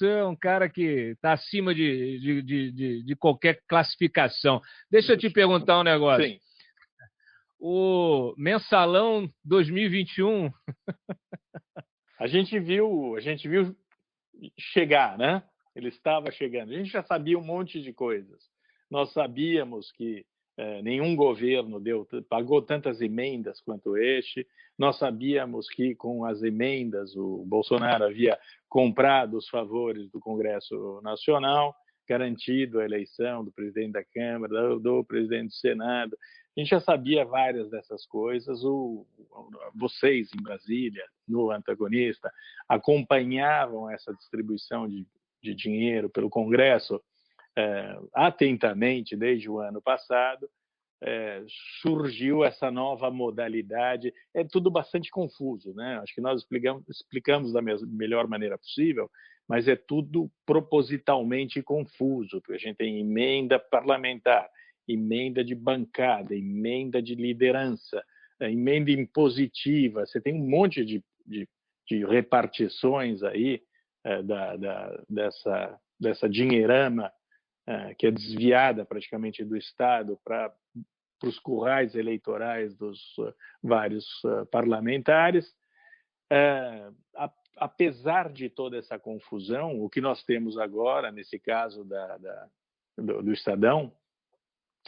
é um cara que está acima de qualquer classificação. Deixa eu te perguntar um negócio. Sim. O Mensalão 2021. A gente viu chegar, né? Ele estava chegando. A gente já sabia um monte de coisas. Nós sabíamos que nenhum governo pagou tantas emendas quanto este. Nós sabíamos que com as emendas o Bolsonaro havia comprado os favores do Congresso Nacional, garantido a eleição do presidente da Câmara, do presidente do Senado. A gente já sabia várias dessas coisas. Vocês em Brasília, no Antagonista, acompanhavam essa distribuição de dinheiro pelo Congresso atentamente desde o ano passado. Surgiu essa nova modalidade. É tudo bastante confuso, né? Acho que nós explicamos da melhor maneira possível, mas é tudo propositalmente confuso, porque a gente tem emenda parlamentar, emenda de bancada, emenda de liderança, emenda impositiva. Você tem um monte de repartições aí dessa dinheirama que é desviada praticamente do Estado para os currais eleitorais dos vários parlamentares. Apesar de toda essa confusão, o que nós temos agora, nesse caso do Estadão,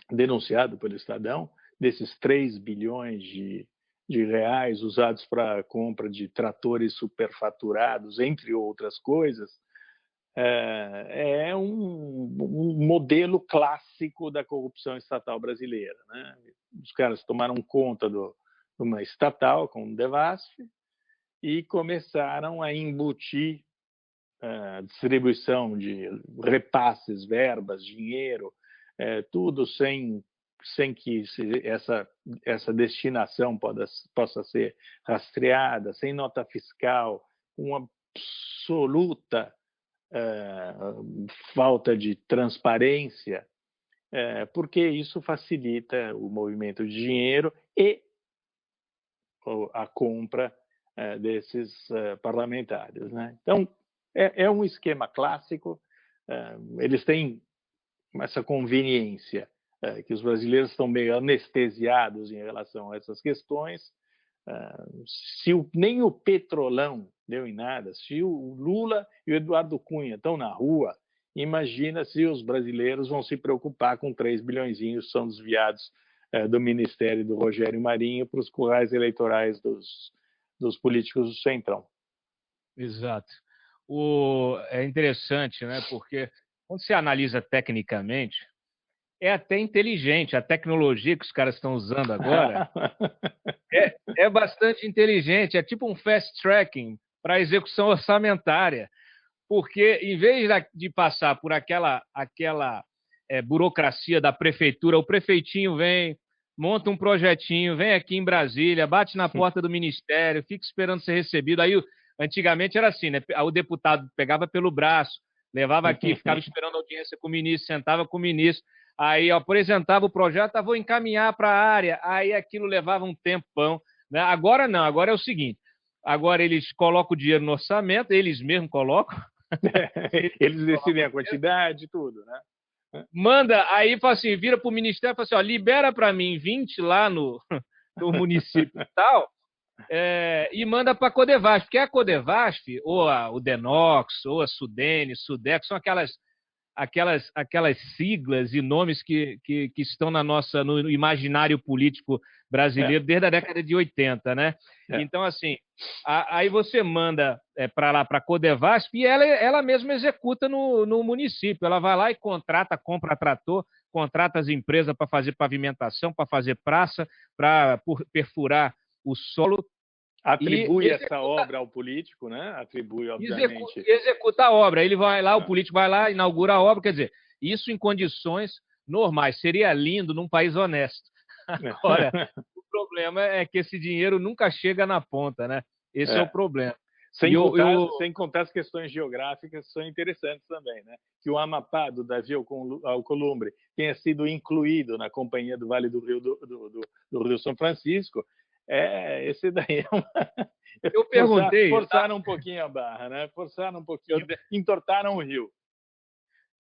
denunciado pelo Estadão, desses 3 bilhões de reais usados para a compra de tratores superfaturados, entre outras coisas, é um modelo clássico da corrupção estatal brasileira, né? Os caras tomaram conta de uma estatal, como o Devasf, e começaram a embutir a distribuição de repasses, verbas, dinheiro, tudo sem que essa destinação possa ser rastreada, sem nota fiscal, uma absoluta falta de transparência, porque isso facilita o movimento de dinheiro e a compra desses parlamentares, né? Então, é um esquema clássico. Eles têm essa conveniência que os brasileiros estão meio anestesiados em relação a essas questões. Se nem o Petrolão deu em nada, se o Lula e o Eduardo Cunha estão na rua, imagina se os brasileiros vão se preocupar com 3 bilhõezinhos que são desviados do Ministério do Rogério Marinho para os currais eleitorais dos políticos do Centrão. Exato. É interessante, né? Porque quando você analisa tecnicamente, é até inteligente. A tecnologia que os caras estão usando agora é bastante inteligente. É tipo um fast tracking para execução orçamentária. Porque, em vez de passar por aquela burocracia da prefeitura, o prefeitinho vem, monta um projetinho, vem aqui em Brasília, bate na porta do ministério, fica esperando ser recebido. Aí, antigamente era assim, né? O deputado pegava pelo braço, levava aqui, ficava esperando audiência com o ministro, sentava com o ministro, aí apresentava o projeto, vou encaminhar para a área, aí aquilo levava um tempão, né? Agora não, agora é o seguinte, agora eles colocam o dinheiro no orçamento, eles mesmos colocam. Eles decidem a quantidade, tudo, né? Manda, aí fala assim, vira para o ministério e fala assim, ó, libera para mim 20 lá no município e tal, e manda para a Codevasf, porque a Codevasf, ou o Denox, ou a Sudene, Sudex, são aquelas siglas e nomes que estão no imaginário político brasileiro desde a década de 80, né? Então, assim, aí você manda para lá, para a Codevasf, e ela mesma executa no município. Ela vai lá e compra trator, contrata as empresas para fazer pavimentação, para fazer praça, para perfurar o solo. Atribui essa obra ao político, né? Atribui, obviamente. Executa a obra. Ele vai lá, o político vai lá, inaugura a obra. Quer dizer, isso em condições normais. Seria lindo num país honesto. Agora, o problema é que esse dinheiro nunca chega na ponta, né? Esse é o problema. Sem contar as questões geográficas que são interessantes também, né? Que o Amapá, do Davi Alcolumbre, tenha sido incluído na Companhia do Vale do Rio São Francisco. Esse daí é uma... Eu perguntei... Forçaram um pouquinho a barra, né? Forçaram um pouquinho, entortaram o rio.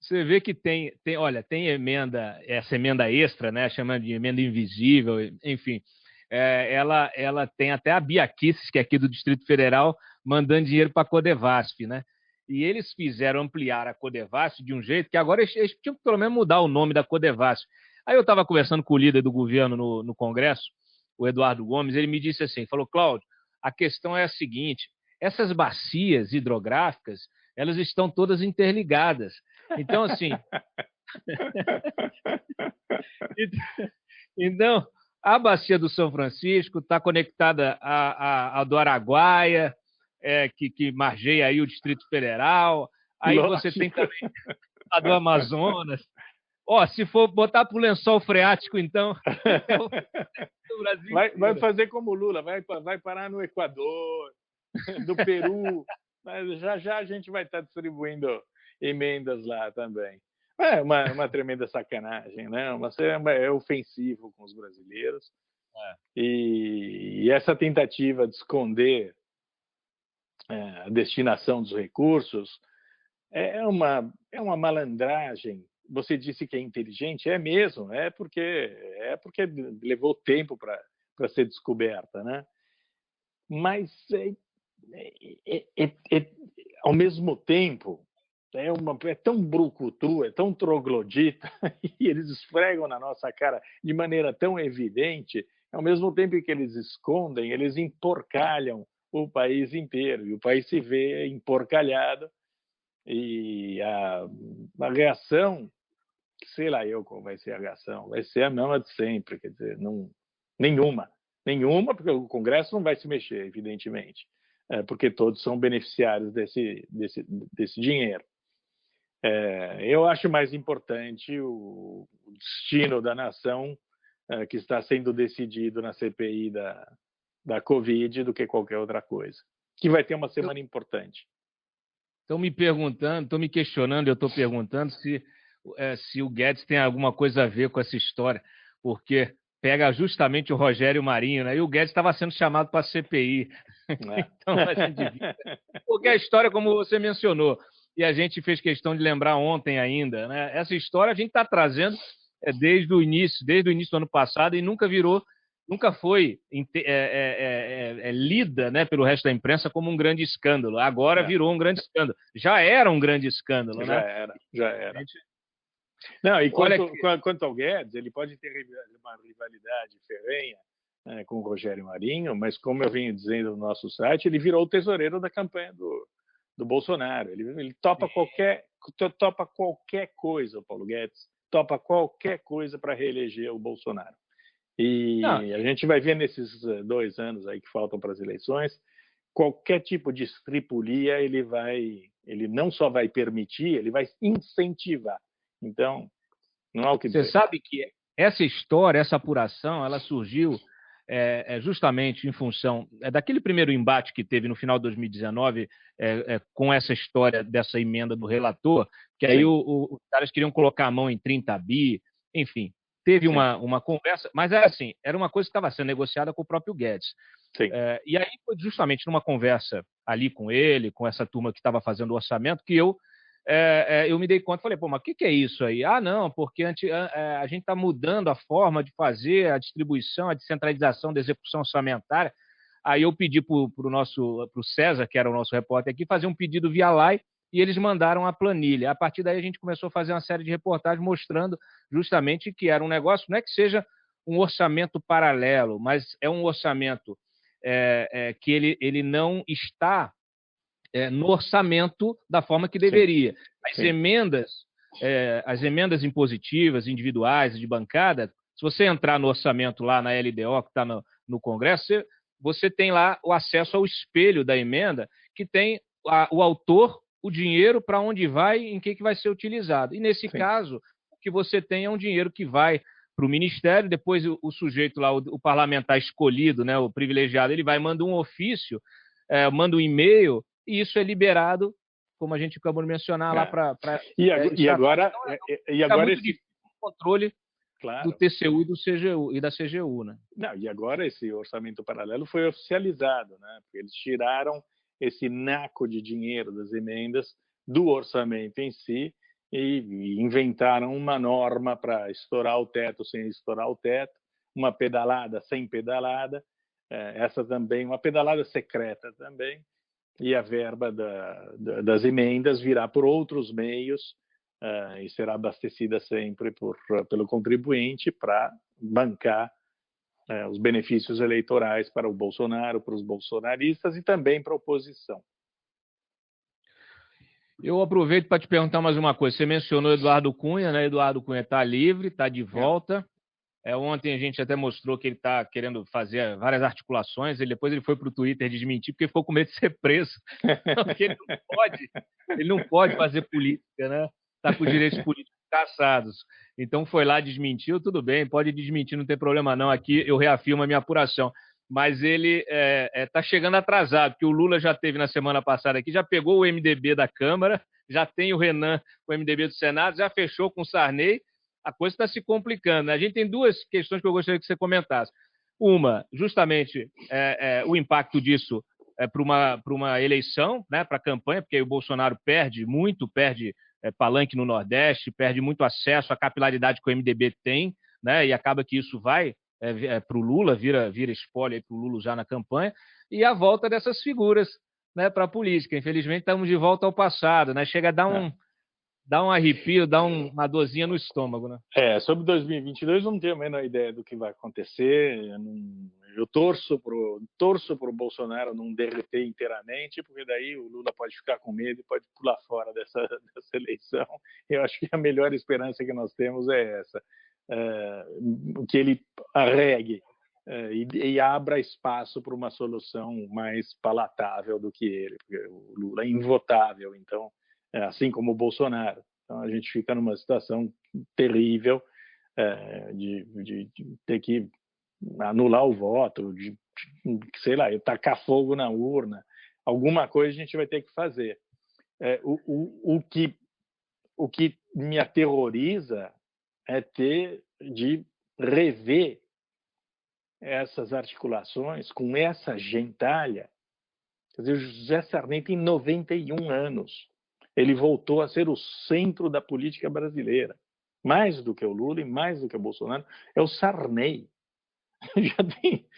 Você vê que tem emenda, essa emenda extra, né? Chamando de emenda invisível, enfim. Ela tem até a Bia Kicis, que é aqui do Distrito Federal, mandando dinheiro para a Codevasf, né? E eles fizeram ampliar a Codevasf de um jeito que agora eles tinham que pelo menos mudar o nome da Codevasf. Aí eu estava conversando com o líder do governo no Congresso, o Eduardo Gomes, ele me disse assim, falou, Cláudio, a questão é a seguinte, essas bacias hidrográficas, elas estão todas interligadas. Então, assim... Então, a bacia do São Francisco está conectada à do Araguaia, que margeia aí o Distrito Federal. Aí você tem também a do Amazonas. Se for botar para o lençol freático, então... o Brasil vai fazer como o Lula, vai parar no Equador, do Peru. Mas já a gente vai estar distribuindo emendas lá também. É uma tremenda sacanagem, né? É ofensivo com os brasileiros. E essa tentativa de esconder a destinação dos recursos é uma malandragem. Você disse que é inteligente, é mesmo, é porque levou tempo para ser descoberta, né? Mas ao mesmo tempo é tão brucutu, é tão troglodita, e eles esfregam na nossa cara de maneira tão evidente, ao mesmo tempo que eles escondem, eles emporcalham o país inteiro, e o país se vê emporcalhado, e a reação, sei lá qual vai ser a reação, vai ser a mesma de sempre, quer dizer, nenhuma, porque o Congresso não vai se mexer, evidentemente, porque todos são beneficiários desse dinheiro. Eu acho mais importante o destino da nação que está sendo decidido na CPI da Covid do que qualquer outra coisa, que vai ter uma semana importante. Estão me perguntando, estão me questionando, eu estou perguntando se o Guedes tem alguma coisa a ver com essa história, porque pega justamente o Rogério Marinho, né? E o Guedes estava sendo chamado para a CPI. Então, a gente viu. Porque a história, como você mencionou, e a gente fez questão de lembrar ontem ainda, né? Essa história a gente está trazendo desde o início do ano passado e nunca virou nunca foi lida, né, pelo resto da imprensa como um grande escândalo. Agora virou um grande escândalo. Já era um grande escândalo, né? Já era. Não, e quanto ao Guedes, ele pode ter uma rivalidade ferrenha, né, com o Rogério Marinho, mas como eu venho dizendo no nosso site, ele virou o tesoureiro da campanha do Bolsonaro. Ele topa qualquer coisa, o Paulo Guedes, topa qualquer coisa para reeleger o Bolsonaro. E a gente vai ver nesses 2 anos aí que faltam para as eleições, qualquer tipo de estripulia ele não só vai permitir, ele vai incentivar. Então, não há o que dizer. Você sabe que essa história, essa apuração, ela surgiu justamente em função daquele primeiro embate que teve no final de 2019 com essa história dessa emenda do relator, que aí os caras queriam colocar a mão em 30 bi, enfim. Teve uma conversa, mas era uma coisa que estava sendo negociada com o próprio Guedes. E aí foi justamente numa conversa ali com ele, com essa turma que estava fazendo o orçamento, que eu me dei conta, falei, pô, mas o que é isso aí? Ah, não, porque a gente está mudando a forma de fazer a distribuição, a descentralização da execução orçamentária. Aí eu pedi para o César, que era o nosso repórter aqui, fazer um pedido via live, e eles mandaram a planilha. A partir daí a gente começou a fazer uma série de reportagens mostrando justamente que era um negócio, não é que seja um orçamento paralelo, mas é um orçamento que ele não está no orçamento da forma que deveria. As emendas impositivas, individuais e de bancada, se você entrar no orçamento lá na LDO, que está no Congresso, você tem lá o acesso ao espelho da emenda, que tem o autor, o dinheiro, para onde vai, em que vai ser utilizado. E nesse caso, o que você tem é um dinheiro que vai para o Ministério, depois o sujeito lá, o parlamentar escolhido, né, o privilegiado, ele vai, manda um ofício, manda um e-mail, e isso é liberado, como a gente acabou de mencionar, lá para... E agora muito difícil o controle do TCU e do CGU, e da CGU, né? Não, e agora esse orçamento paralelo foi oficializado, né? Porque eles tiraram esse naco de dinheiro das emendas do orçamento em si e inventaram uma norma para estourar o teto sem estourar o teto, uma pedalada sem pedalada, essa também, uma pedalada secreta também, e a verba das emendas virá por outros meios e será abastecida sempre pelo contribuinte para bancar os benefícios eleitorais para o Bolsonaro, para os bolsonaristas e também para a oposição. Eu aproveito para te perguntar mais uma coisa. Você mencionou Eduardo Cunha, né? Eduardo Cunha está livre, está de volta. Ontem a gente até mostrou que ele está querendo fazer várias articulações. Depois ele foi para o Twitter desmentir porque ficou com medo de ser preso. Porque ele não pode fazer política, né? Está com os direitos políticos caçados. Então foi lá, desmentiu, tudo bem, pode desmentir, não tem problema não. Aqui eu reafirmo a minha apuração. Mas ele está chegando atrasado, porque o Lula já teve na semana passada aqui, já pegou o MDB da Câmara, já tem o Renan, o MDB do Senado, já fechou com o Sarney. A coisa está se complicando, né? A gente tem duas questões que eu gostaria que você comentasse. Uma, justamente, o impacto disso para uma eleição, né, para a campanha, porque aí o Bolsonaro perde palanque no Nordeste, perde muito acesso à capilaridade que o MDB tem, né, e acaba que isso vai para o Lula, vira spoiler para o Lula já na campanha, e a volta dessas figuras, né, para a política. Infelizmente, estamos de volta ao passado, né? Chega a dar um arrepio, dá uma dorzinha no estômago, né? Sobre 2022 eu não tenho a menor ideia do que vai acontecer. Eu torço pro Bolsonaro não derreter inteiramente, porque daí o Lula pode ficar com medo e pode pular fora dessa eleição. Eu acho que a melhor esperança que nós temos é essa, que ele arregue e abra espaço para uma solução mais palatável do que ele, porque o Lula é invotável, então, assim como o Bolsonaro. Então a gente fica numa situação terrível de ter que anular o voto, sei lá, tacar fogo na urna. Alguma coisa a gente vai ter que fazer. O que me aterroriza é ter de rever essas articulações com essa gentalha. Quer dizer, o José Sarney tem 91 anos. Ele voltou a ser o centro da política brasileira. Mais do que o Lula e mais do que o Bolsonaro, é o Sarney.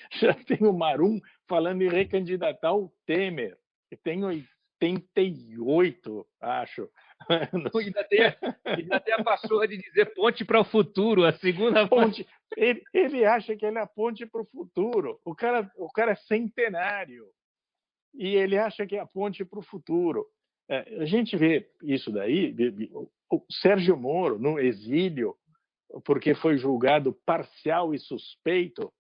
já tem o Marum falando em recandidatar o Temer, que tem 88, acho. Ainda tem a passou de dizer ponte para o futuro, a segunda ponte. Ele acha que ele é a ponte para o futuro. O cara é centenário e ele acha que é a ponte para o futuro. A gente vê isso daí. O Sérgio Moro, no exílio, porque foi julgado parcial e suspeito,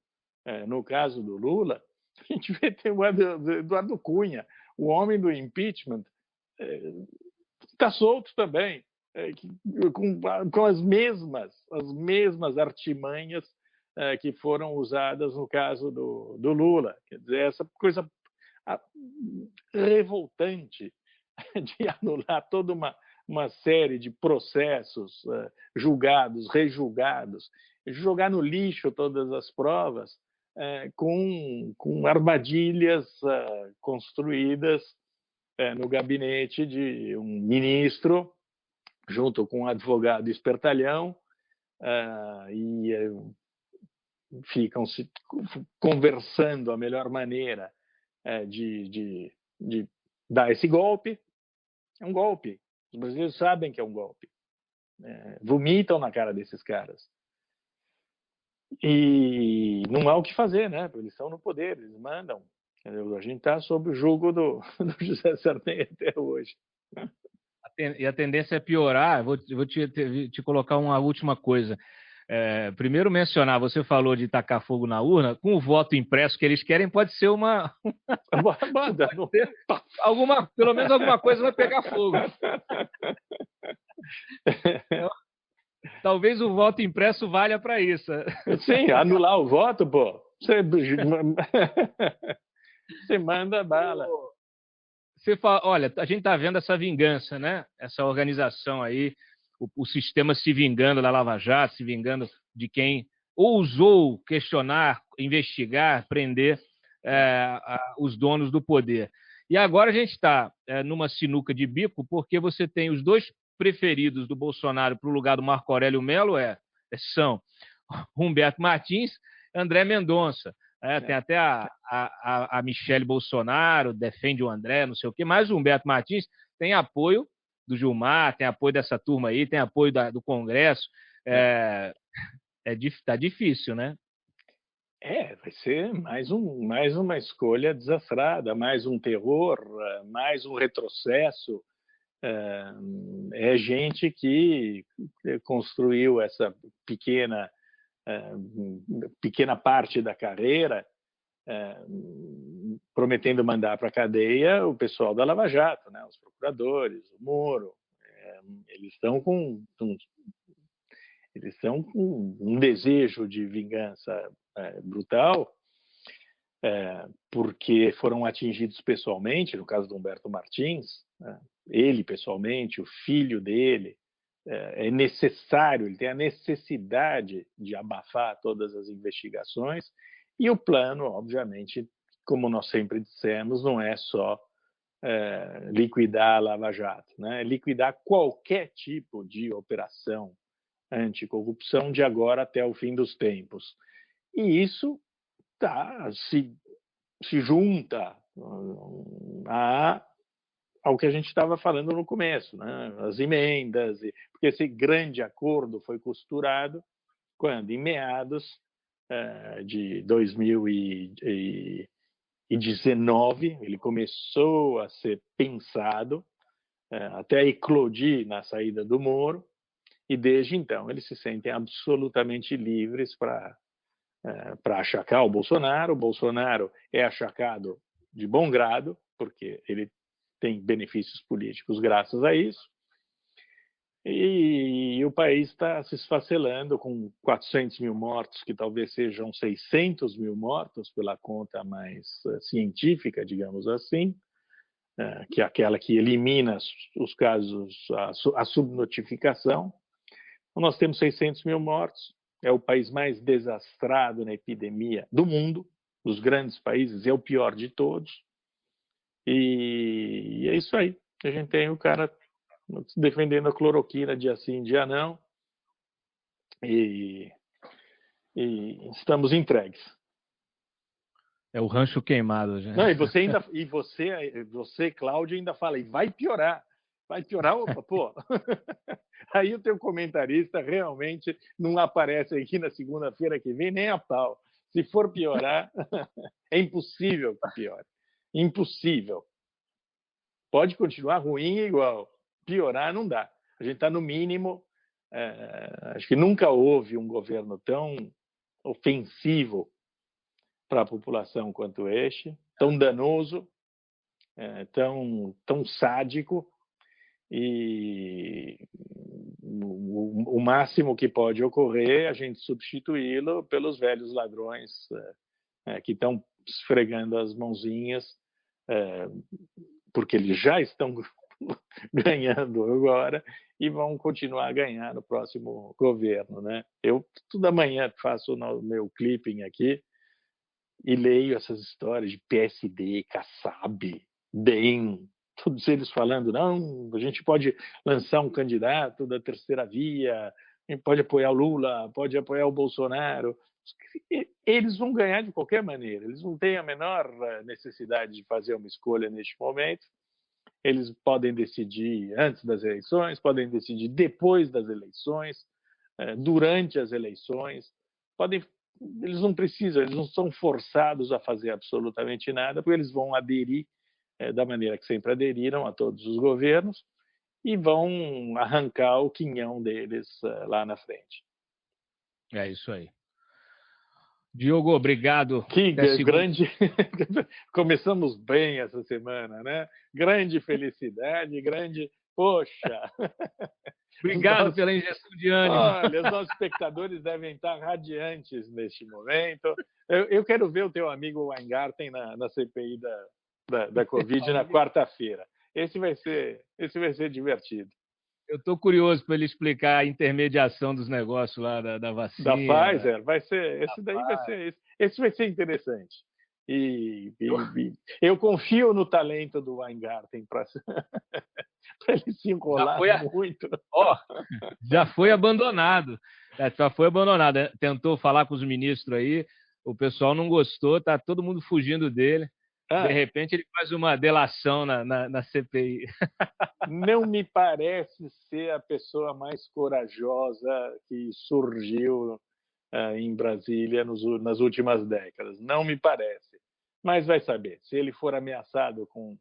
no caso do Lula, a gente vê tem o Eduardo Cunha, o homem do impeachment, está solto também, com as mesmas artimanhas que foram usadas no caso do Lula. Quer dizer, essa coisa revoltante de anular toda uma série de processos julgados, rejulgados, jogar no lixo todas as provas com armadilhas construídas no gabinete de um ministro, junto com um advogado espertalhão, e ficam se conversando a melhor maneira de dar esse golpe. É um golpe. Os brasileiros sabem que é um golpe. Vomitam na cara desses caras. E não há o que fazer, né? Porque eles estão no poder, eles mandam. A gente está sob o jugo do José Sarney até hoje. E a tendência é piorar. Vou te colocar uma última coisa. Primeiro mencionar, você falou de tacar fogo na urna, com o voto impresso que eles querem, pode ser uma... pelo menos alguma coisa vai pegar fogo. Talvez o voto impresso valha para isso. Sim, anular o voto, pô. Você manda bala. Você fala, olha, a gente está vendo essa vingança, né? Essa organização aí, o sistema se vingando da Lava Jato, se vingando de quem ousou questionar, investigar, prender os donos do poder. E agora a gente está numa sinuca de bico, porque você tem os dois preferidos do Bolsonaro para o lugar do Marco Aurélio Mello são Humberto Martins e André Mendonça. Tem até a Michele Bolsonaro, defende o André, não sei o quê, mas o Humberto Martins tem apoio do Gilmar, tem apoio dessa turma aí, tem apoio do Congresso. Tá difícil, né? Vai ser mais uma escolha desastrada, mais um terror, mais um retrocesso. É gente que construiu essa pequena parte da carreira prometendo mandar para a cadeia o pessoal da Lava Jato, né? Os procuradores, o Moro. Eles estão com um desejo de vingança brutal, porque foram atingidos pessoalmente, no caso do Humberto Martins, ele pessoalmente, o filho dele. É necessário, ele tem a necessidade de abafar todas as investigações, e o plano, obviamente, como nós sempre dissemos, não é só liquidar a Lava Jato, né? É liquidar qualquer tipo de operação anticorrupção de agora até o fim dos tempos. E isso se junta ao que a gente estava falando no começo, né? As emendas, porque esse grande acordo foi costurado quando, em meados de 2019, ele começou a ser pensado, até eclodir na saída do Moro, e desde então eles se sentem absolutamente livres para achacar o Bolsonaro. O Bolsonaro é achacado de bom grado, porque ele tem benefícios políticos graças a isso, e o país está se esfacelando com 400 mil mortos, que talvez sejam 600 mil mortos pela conta mais científica, digamos assim, que é aquela que elimina os casos, a subnotificação. Então, nós temos 600 mil mortos, é o país mais desastrado na epidemia do mundo, dos grandes países, é o pior de todos. E é isso aí. A gente tem o cara defendendo a cloroquina dia sim, dia não. E e estamos entregues. É o rancho queimado, gente. Não, e você, Cláudio, ainda fala, e vai piorar. Vai piorar, opa, pô. Aí o teu comentarista realmente não aparece aqui na segunda-feira que vem nem a pau. Se for piorar, é impossível que piore. Impossível. Pode continuar ruim igual. Piorar não dá. A gente está no mínimo. Acho que nunca houve um governo tão ofensivo para a população quanto este, tão danoso, tão sádico, e o máximo que pode ocorrer é a gente substituí-lo pelos velhos ladrões que estão esfregando as mãozinhas, porque eles já estão ganhando agora e vão continuar a ganhar no próximo governo, né? Eu toda manhã faço o meu clipping aqui e leio essas histórias de PSD, Kassab, DEM, todos eles falando, não, a gente pode lançar um candidato da terceira via, a gente pode apoiar o Lula, pode apoiar o Bolsonaro. Eles vão ganhar de qualquer maneira, eles não têm a menor necessidade de fazer uma escolha neste momento. Eles podem decidir antes das eleições, podem decidir depois das eleições, durante as eleições, eles não precisam, eles não são forçados a fazer absolutamente nada, porque eles vão aderir da maneira que sempre aderiram a todos os governos e vão arrancar o quinhão deles lá na frente. É isso aí. Diogo, obrigado. Que grande... Começamos bem essa semana, né? Grande felicidade, grande... Poxa! Obrigado pela injeção de ânimo. Olha, os nossos espectadores devem estar radiantes neste momento. Eu quero ver o teu amigo Weingarten na CPI da Covid na quarta-feira. Esse vai ser divertido. Eu estou curioso para ele explicar a intermediação dos negócios lá da vacina. Da Pfizer, esse vai ser interessante. E eu confio no talento do Weingarten para ele se enrolar muito. Já foi abandonado. Já foi abandonado. Tentou falar com os ministros aí, o pessoal não gostou, tá todo mundo fugindo dele. De repente ele faz uma delação na CPI. Não me parece ser a pessoa mais corajosa que surgiu em Brasília nas últimas décadas. Não me parece. Mas vai saber. Se ele for ameaçado com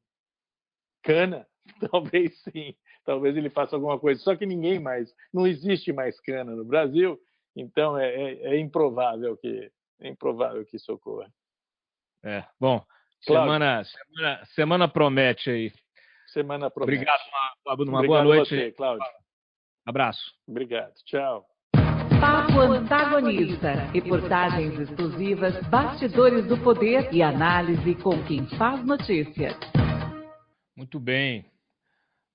cana, talvez sim. Talvez ele faça alguma coisa. Só que não existe mais cana no Brasil, então é improvável que isso ocorra. Bom, semana promete aí. Semana promete. Obrigado, uma boa noite. Obrigado a você, Cláudio. Abraço. Obrigado. Tchau. Papo Antagonista. Reportagens exclusivas, bastidores do poder e análise com quem faz notícia. Muito bem.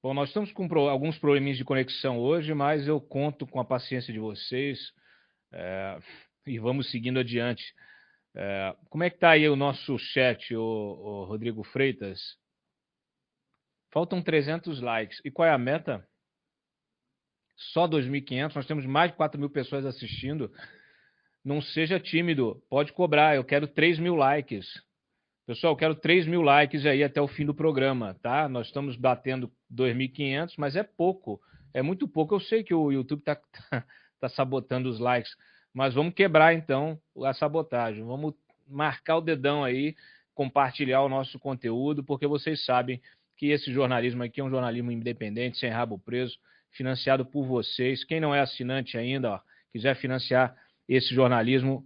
Bom, nós estamos com alguns probleminhas de conexão hoje, mas eu conto com a paciência de vocês e vamos seguindo adiante. Como é que está aí o nosso chat, o Rodrigo Freitas? Faltam 300 likes. E qual é a meta? Só 2.500. Nós temos mais de 4.000 pessoas assistindo. Não seja tímido. Pode cobrar. Eu quero 3.000 likes. Pessoal, eu quero 3.000 likes aí até o fim do programa, tá? Nós estamos batendo 2.500, mas é pouco. É muito pouco. Eu sei que o YouTube tá sabotando os likes. Mas vamos quebrar, então, a sabotagem. Vamos marcar o dedão aí, compartilhar o nosso conteúdo, porque vocês sabem que esse jornalismo aqui é um jornalismo independente, sem rabo preso, financiado por vocês. Quem não é assinante ainda, quiser financiar esse jornalismo,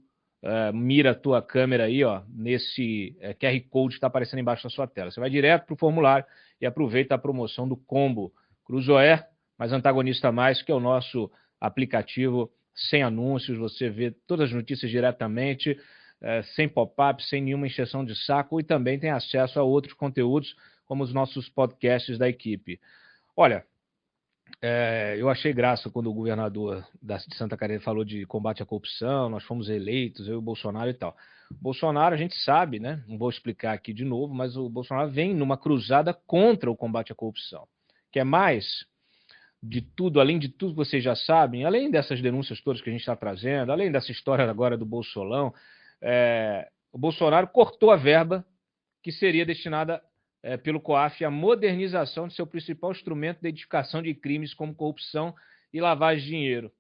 mira a tua câmera aí, nesse QR Code que está aparecendo embaixo da sua tela. Você vai direto para o formulário e aproveita a promoção do combo Cruzoé, mais Antagonista Mais, que é o nosso aplicativo sem anúncios. Você vê todas as notícias diretamente, sem pop-up, sem nenhuma encheção de saco, e também tem acesso a outros conteúdos, como os nossos podcasts da equipe. Olha, eu achei graça quando o governador de Santa Catarina falou de combate à corrupção, nós fomos eleitos, eu e o Bolsonaro e tal. O Bolsonaro, a gente sabe, né? Não vou explicar aqui de novo, mas o Bolsonaro vem numa cruzada contra o combate à corrupção, que é mais de tudo, além de tudo que vocês já sabem, além dessas denúncias todas que a gente está trazendo, além dessa história agora do Bolsolão, o Bolsonaro cortou a verba que seria destinada pelo COAF à modernização de seu principal instrumento de identificação de crimes como corrupção e lavagem de dinheiro.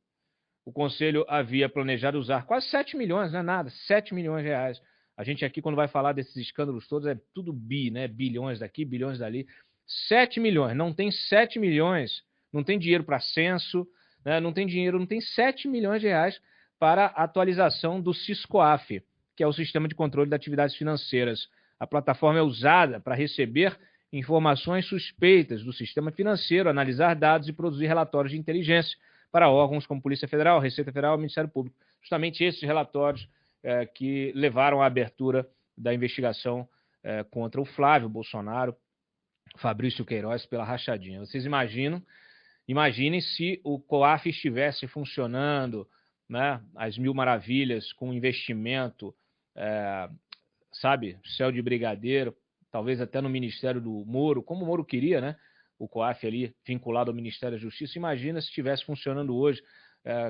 O Conselho havia planejado usar quase 7 milhões, não é nada, 7 milhões de reais. A gente aqui, quando vai falar desses escândalos todos, é tudo né? Bilhões daqui, bilhões dali. 7 milhões, não tem 7 milhões, não tem dinheiro para censo, né? Não tem dinheiro, não tem 7 milhões de reais para a atualização do SIS-COAF, que é o Sistema de Controle de Atividades Financeiras. A plataforma é usada para receber informações suspeitas do sistema financeiro, analisar dados e produzir relatórios de inteligência para órgãos como Polícia Federal, Receita Federal e Ministério Público. Justamente esses relatórios que levaram à abertura da investigação contra o Flávio Bolsonaro, Fabrício Queiroz, pela rachadinha. Vocês imaginem se o COAF estivesse funcionando, né, às mil maravilhas, com investimento, sabe, céu de brigadeiro, talvez até no Ministério do Moro, como o Moro queria, né? O COAF ali vinculado ao Ministério da Justiça. Imagina se estivesse funcionando hoje.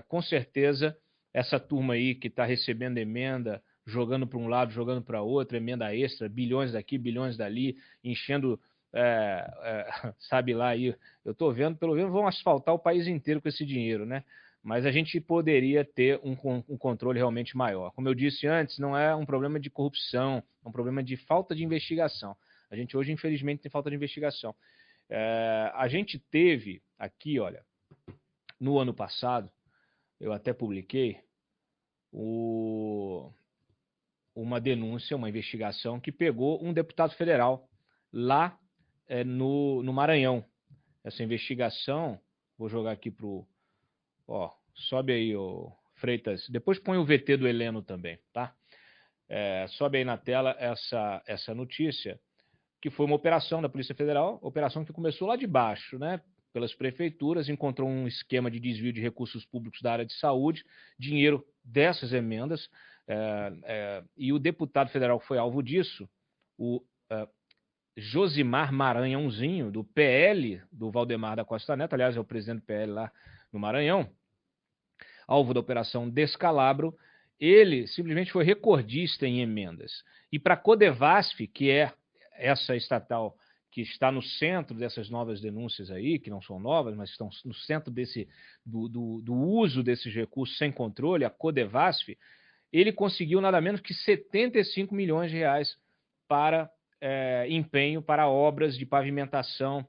Com certeza, essa turma aí que está recebendo emenda, jogando para um lado, jogando para outro, emenda extra, bilhões daqui, bilhões dali, enchendo, sabe lá aí, eu estou vendo, pelo menos vão asfaltar o país inteiro com esse dinheiro, né? Mas a gente poderia ter um controle realmente maior. Como eu disse antes, não é um problema de corrupção, é um problema de falta de investigação. A gente hoje, infelizmente, tem falta de investigação. A gente teve aqui, olha, no ano passado, eu até publiquei uma denúncia, uma investigação que pegou um deputado federal lá no Maranhão. Essa investigação, vou jogar aqui sobe aí, Freitas, depois põe o VT do Heleno também, tá? Sobe aí na tela essa notícia, que foi uma operação da Polícia Federal, operação que começou lá de baixo, né? Pelas prefeituras, encontrou um esquema de desvio de recursos públicos da área de saúde, dinheiro dessas emendas, e o deputado federal que foi alvo disso, o Josimar Maranhãozinho, do PL, do Valdemar da Costa Neto, aliás, é o presidente do PL lá no Maranhão, alvo da Operação Descalabro, ele simplesmente foi recordista em emendas. E para a Codevasf, que é essa estatal que está no centro dessas novas denúncias aí, que não são novas, mas estão no centro do uso desses recursos sem controle, a Codevasf, ele conseguiu nada menos que 75 milhões de reais para empenho para obras de pavimentação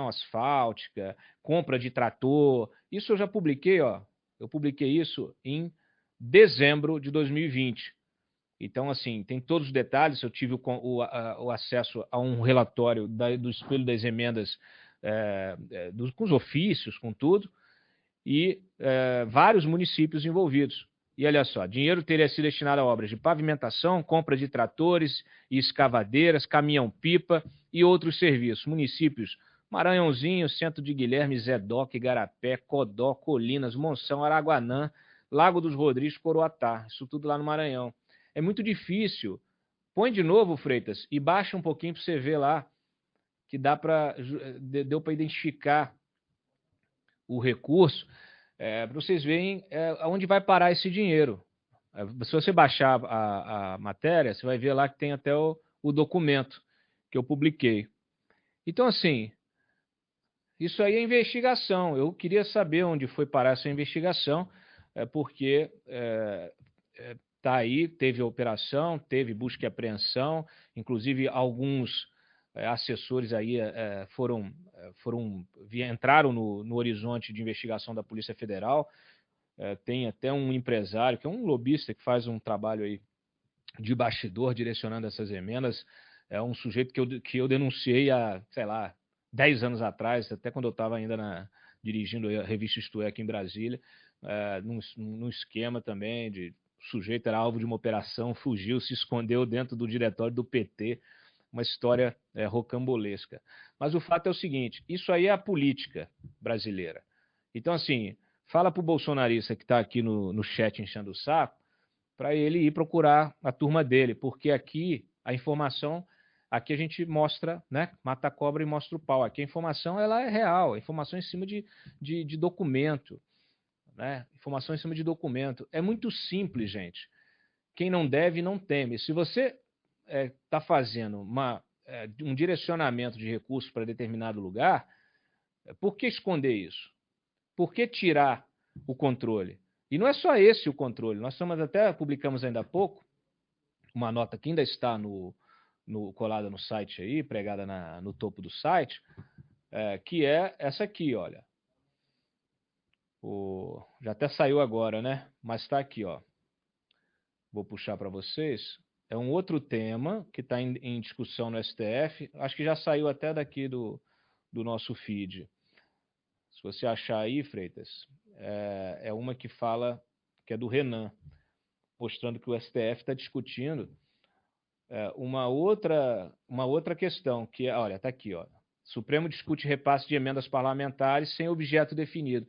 asfáltica, compra de trator. Isso eu já publiquei, eu publiquei isso em dezembro de 2020. Então, assim, tem todos os detalhes. Eu tive o acesso a um relatório do Espelho das Emendas, com os ofícios, com tudo, e vários municípios envolvidos. E olha só, dinheiro teria sido destinado a obras de pavimentação, compra de tratores e escavadeiras, caminhão-pipa e outros serviços. Municípios: Maranhãozinho, Centro de Guilherme, Zedoc, Igarapé, Codó, Colinas, Monção, Araguanã, Lago dos Rodrigues, Coroatá. Isso tudo lá no Maranhão. É muito difícil. Põe de novo, Freitas, e baixa um pouquinho para você ver lá, que deu para identificar o recurso, para vocês verem aonde vai parar esse dinheiro. Se você baixar a matéria, você vai ver lá que tem até o documento que eu publiquei. Então, assim, isso aí é investigação. Eu queria saber onde foi parar essa investigação, porque tá aí, teve operação, teve busca e apreensão, inclusive alguns assessores aí entraram no horizonte de investigação da Polícia Federal. Tem até um empresário, que é um lobista, que faz um trabalho aí de bastidor, direcionando essas emendas. É um sujeito que eu denunciei há, sei lá, 10 anos atrás, até quando eu estava ainda dirigindo a revista Isto É aqui em Brasília, num esquema também de... O sujeito era alvo de uma operação, fugiu, se escondeu dentro do diretório do PT. Uma história rocambolesca. Mas o fato é o seguinte: isso aí é a política brasileira. Então, assim, fala para o bolsonarista que está aqui no chat enchendo o saco, para ele ir procurar a turma dele, porque aqui a informação Aqui a gente mostra, né? Mata a cobra e mostra o pau. Aqui a informação ela é real, a informação em cima de documento, né? Informação em cima de documento. É muito simples, gente. Quem não deve, não teme. Se você está fazendo um direcionamento de recursos para determinado lugar, por que esconder isso? Por que tirar o controle? E não é só esse o controle. Nós até publicamos ainda há pouco uma nota que ainda está colada no site aí, pregada no topo do site, que é essa aqui, olha. Já até saiu agora, né? Mas está aqui, ó. Vou puxar para vocês. É um outro tema que está em discussão no STF. Acho que já saiu até daqui do nosso feed. Se você achar aí, Freitas, é uma que fala, que é do Renan, mostrando que o STF está discutindo uma outra questão, que é, olha, está aqui, ó. Supremo discute repasse de emendas parlamentares sem objeto definido.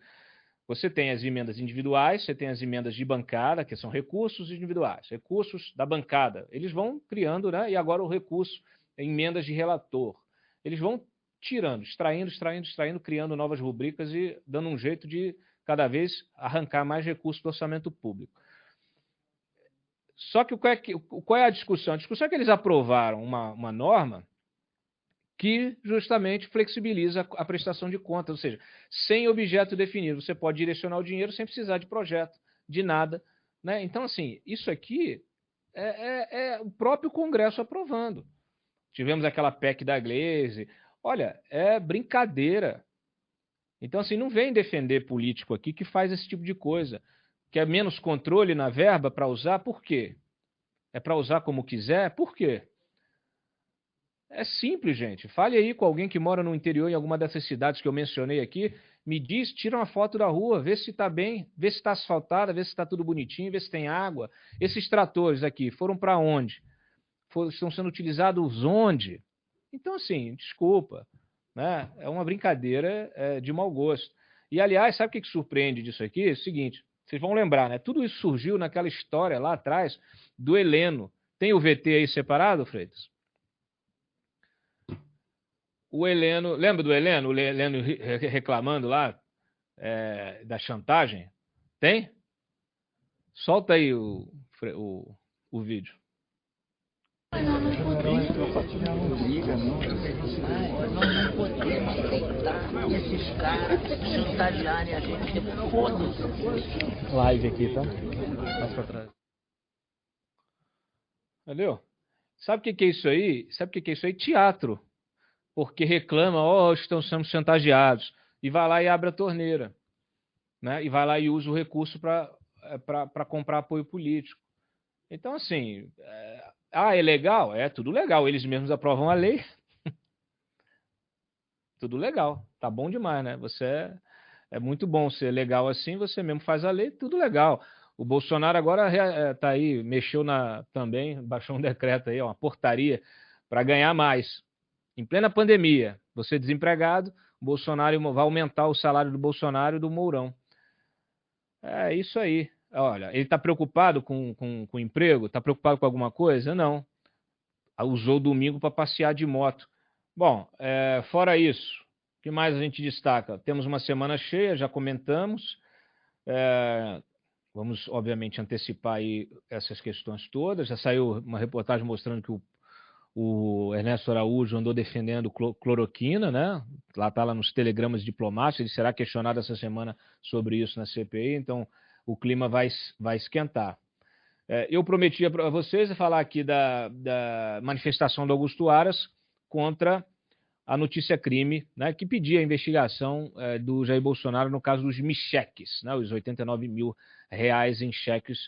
Você tem as emendas individuais, você tem as emendas de bancada, que são recursos individuais, recursos da bancada. Eles vão criando, né? E agora o recurso, emendas de relator. Eles vão tirando, extraindo, criando novas rubricas e dando um jeito de cada vez arrancar mais recursos do orçamento público. Só que qual é a discussão? A discussão é que eles aprovaram uma norma que justamente flexibiliza a prestação de contas, ou seja, sem objeto definido. Você pode direcionar o dinheiro sem precisar de projeto, de nada, né? Então, assim, isso aqui é o próprio Congresso aprovando. Tivemos aquela PEC da Glaze. Olha, é brincadeira. Então, assim, não vem defender político aqui que faz esse tipo de coisa. Quer menos controle na verba para usar? Por quê? É para usar como quiser? Por quê? É simples, gente. Fale aí com alguém que mora no interior em alguma dessas cidades que eu mencionei aqui. Me diz, tira uma foto da rua, vê se está bem, vê se está asfaltada, vê se está tudo bonitinho, vê se tem água. Esses tratores aqui foram para onde? Estão sendo utilizados onde? Então, assim, desculpa, né? É uma brincadeira de mau gosto. E, aliás, sabe o que surpreende disso aqui? É o seguinte, vocês vão lembrar, né? Tudo isso surgiu naquela história lá atrás do Heleno. Tem o VT aí separado, Freitas? O Heleno, lembra do Heleno? O Heleno reclamando lá da chantagem? Tem? Solta aí o vídeo. Nós não podemos briga, não. Nós não podemos aceitar esses caras chantagearem a gente. Foda-se. Live aqui, tá? Mais pra trás. Entendeu? Sabe o que é isso aí? Sabe o que é isso aí? Teatro. Porque reclama, estão sendo chantageados. E vai lá e abre a torneira. Né? E vai lá e usa o recurso para comprar apoio político. Então, assim, é legal? É tudo legal. Eles mesmos aprovam a lei. Tudo legal. Tá bom demais, né? É muito bom ser legal assim, você mesmo faz a lei, tudo legal. O Bolsonaro agora tá aí, mexeu também, baixou um decreto aí, uma portaria para ganhar mais. Em plena pandemia, você desempregado, o Bolsonaro vai aumentar o salário do Bolsonaro e do Mourão. É isso aí. Olha, ele está preocupado com o emprego? Está preocupado com alguma coisa? Não. Usou o domingo para passear de moto. Bom, fora isso, o que mais a gente destaca? Temos uma semana cheia, já comentamos. Vamos, obviamente, antecipar aí essas questões todas. Já saiu uma reportagem mostrando que o Ernesto Araújo andou defendendo cloroquina, né? Está lá nos telegramas diplomáticos. Ele será questionado essa semana sobre isso na CPI, então o clima vai esquentar. Eu prometia para vocês falar aqui da manifestação do Augusto Aras contra a notícia crime, né, que pedia a investigação do Jair Bolsonaro no caso dos cheques, né, os R$89 mil em cheques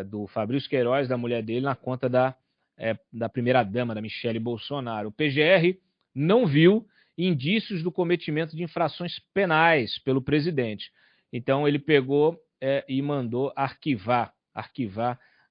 do Fabrício Queiroz, da mulher dele, na conta da primeira-dama, da Michele Bolsonaro. O PGR não viu indícios do cometimento de infrações penais pelo presidente. Então, ele pegou e mandou arquivar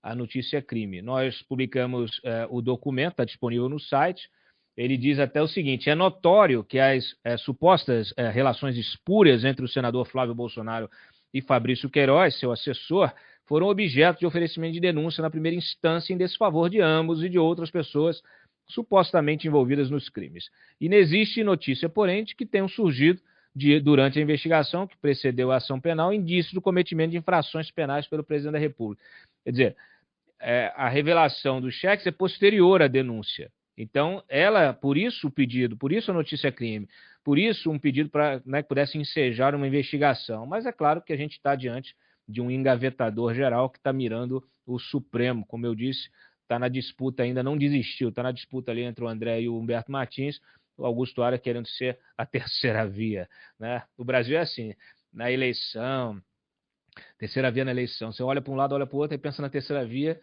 a notícia crime. Nós publicamos o documento, está disponível no site. Ele diz até o seguinte: é notório que as supostas relações espúrias entre o senador Flávio Bolsonaro e Fabrício Queiroz, seu assessor, foram objeto de oferecimento de denúncia na primeira instância em desfavor de ambos e de outras pessoas supostamente envolvidas nos crimes. E não existe notícia, porém, de que tenham surgido, durante a investigação que precedeu a ação penal, indícios do cometimento de infrações penais pelo presidente da República. Quer dizer, a revelação dos cheques é posterior à denúncia. Então, por isso o pedido, por isso a notícia-crime, por isso um pedido para, né, que pudesse ensejar uma investigação. Mas é claro que a gente está diante de um engavetador geral que está mirando o Supremo. Como eu disse, está na disputa ainda, não desistiu, está na disputa ali entre o André e o Humberto Martins, o Augusto Aras querendo ser a terceira via, né? O Brasil é assim, na eleição, terceira via na eleição, você olha para um lado, olha para o outro e pensa na terceira via,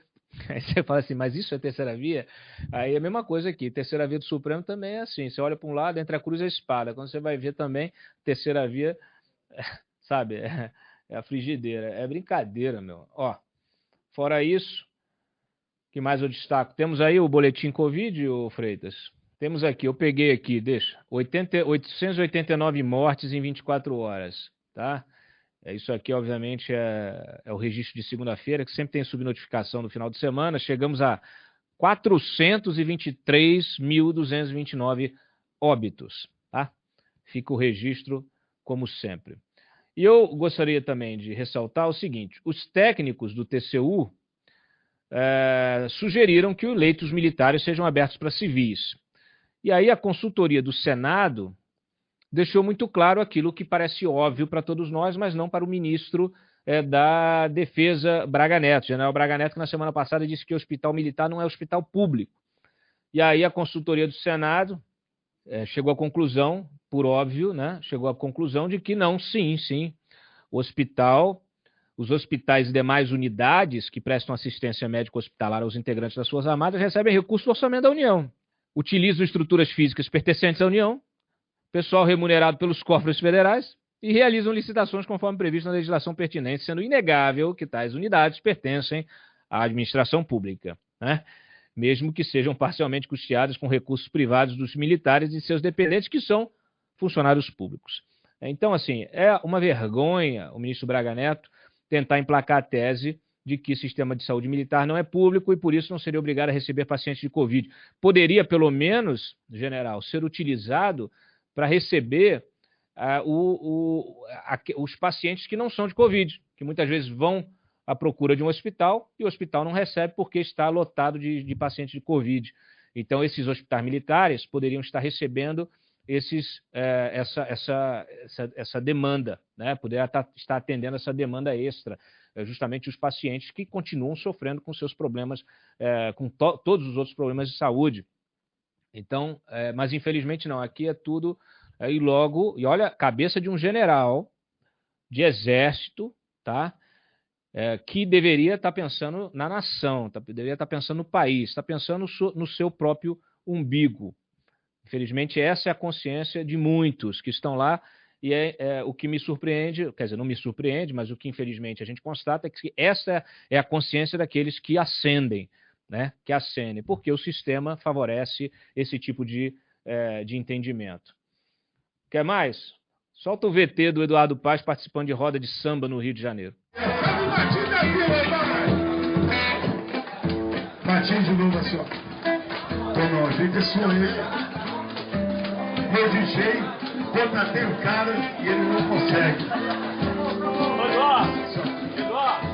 aí você fala assim, mas isso é terceira via? Aí é a mesma coisa aqui, terceira via do Supremo também é assim, você olha para um lado, entre a cruz e a espada, quando você vai ver também, terceira via, sabe, é a frigideira, é brincadeira, meu. Ó, fora isso, o que mais eu destaco? Temos aí o boletim Covid, ô Freitas? Temos aqui, eu peguei aqui, deixa, 889 mortes em 24 horas, tá? Isso aqui, obviamente, é o registro de segunda-feira, que sempre tem subnotificação no final de semana. Chegamos a 423.229 óbitos, tá? Fica o registro, como sempre. E eu gostaria também de ressaltar o seguinte, os técnicos do TCU sugeriram que os leitos militares sejam abertos para civis. E aí a consultoria do Senado deixou muito claro aquilo que parece óbvio para todos nós, mas não para o ministro da Defesa, Braga Neto, general Braga Neto, que na semana passada disse que o hospital militar não é hospital público. E aí a consultoria do Senado chegou à conclusão, por óbvio, né? Chegou à conclusão de que não, sim, os hospitais e demais unidades que prestam assistência médica hospitalar aos integrantes das Forças Armadas recebem recursos do orçamento da União. Utilizam estruturas físicas pertencentes à União, pessoal remunerado pelos cofres federais e realizam licitações conforme previsto na legislação pertinente, sendo inegável que tais unidades pertencem à administração pública, né? Mesmo que sejam parcialmente custeadas com recursos privados dos militares e seus dependentes, que são funcionários públicos. Então, assim, é uma vergonha o ministro Braga Neto tentar emplacar a tese de que o sistema de saúde militar não é público e, por isso, não seria obrigado a receber pacientes de Covid. Poderia, pelo menos, general, ser utilizado para receber os pacientes que não são de Covid, que muitas vezes vão à procura de um hospital e o hospital não recebe porque está lotado de pacientes de Covid. Então, esses hospitais militares poderiam estar recebendo essa demanda, né? Poderia estar atendendo essa demanda extra, justamente os pacientes que continuam sofrendo com seus problemas, com todos os outros problemas de saúde. Então, mas infelizmente não, aqui é tudo, e olha, cabeça de um general de exército, tá? Que deveria estar pensando na nação, deveria estar pensando no país, está pensando no seu próprio umbigo. Infelizmente, essa é a consciência de muitos que estão lá, e o que me surpreende, quer dizer, não me surpreende, mas o que infelizmente a gente constata é que essa é a consciência daqueles que ascendem, né? Que ascendem, porque o sistema favorece esse tipo de entendimento. Quer mais? Solta o VT do Eduardo Paz participando de roda de samba no Rio de Janeiro. Martinho de novo assim, ó. Toma, a gente é sua aí. Meu DJ, contratei o cara e ele não consegue.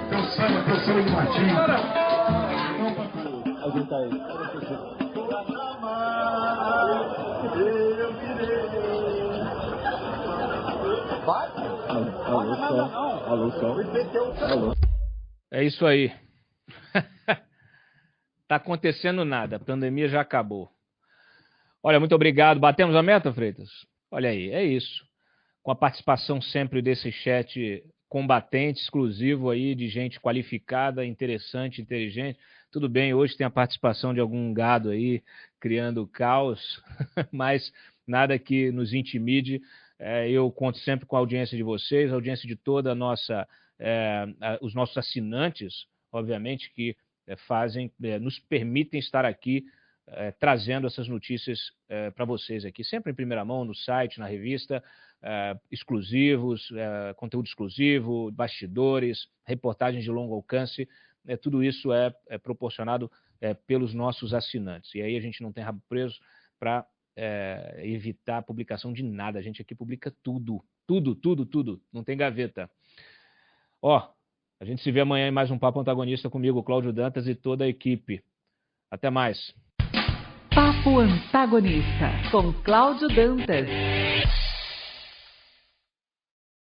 Teu samba do Martinho. Alguém tá aí. Alô. É isso aí. Tá acontecendo nada, a pandemia já acabou. Olha, muito obrigado. Batemos a meta, Freitas? Olha aí, é isso. Com a participação sempre desse chat combatente, exclusivo aí, de gente qualificada, interessante, inteligente. Tudo bem, hoje tem a participação de algum gado aí, criando caos, mas nada que nos intimide. Eu conto sempre com a audiência de vocês, a audiência de toda a nossa, os nossos assinantes, obviamente, que nos permitem estar aqui trazendo essas notícias para vocês aqui, sempre em primeira mão, no site, na revista, exclusivos, conteúdo exclusivo, bastidores, reportagens de longo alcance, tudo isso é proporcionado pelos nossos assinantes. E aí a gente não tem rabo preso para evitar a publicação de nada. A gente aqui publica tudo, tudo, não tem gaveta. A gente se vê amanhã em mais um Papo Antagonista comigo, Cláudio Dantas e toda a equipe. Até mais. Papo Antagonista, com Cláudio Dantas.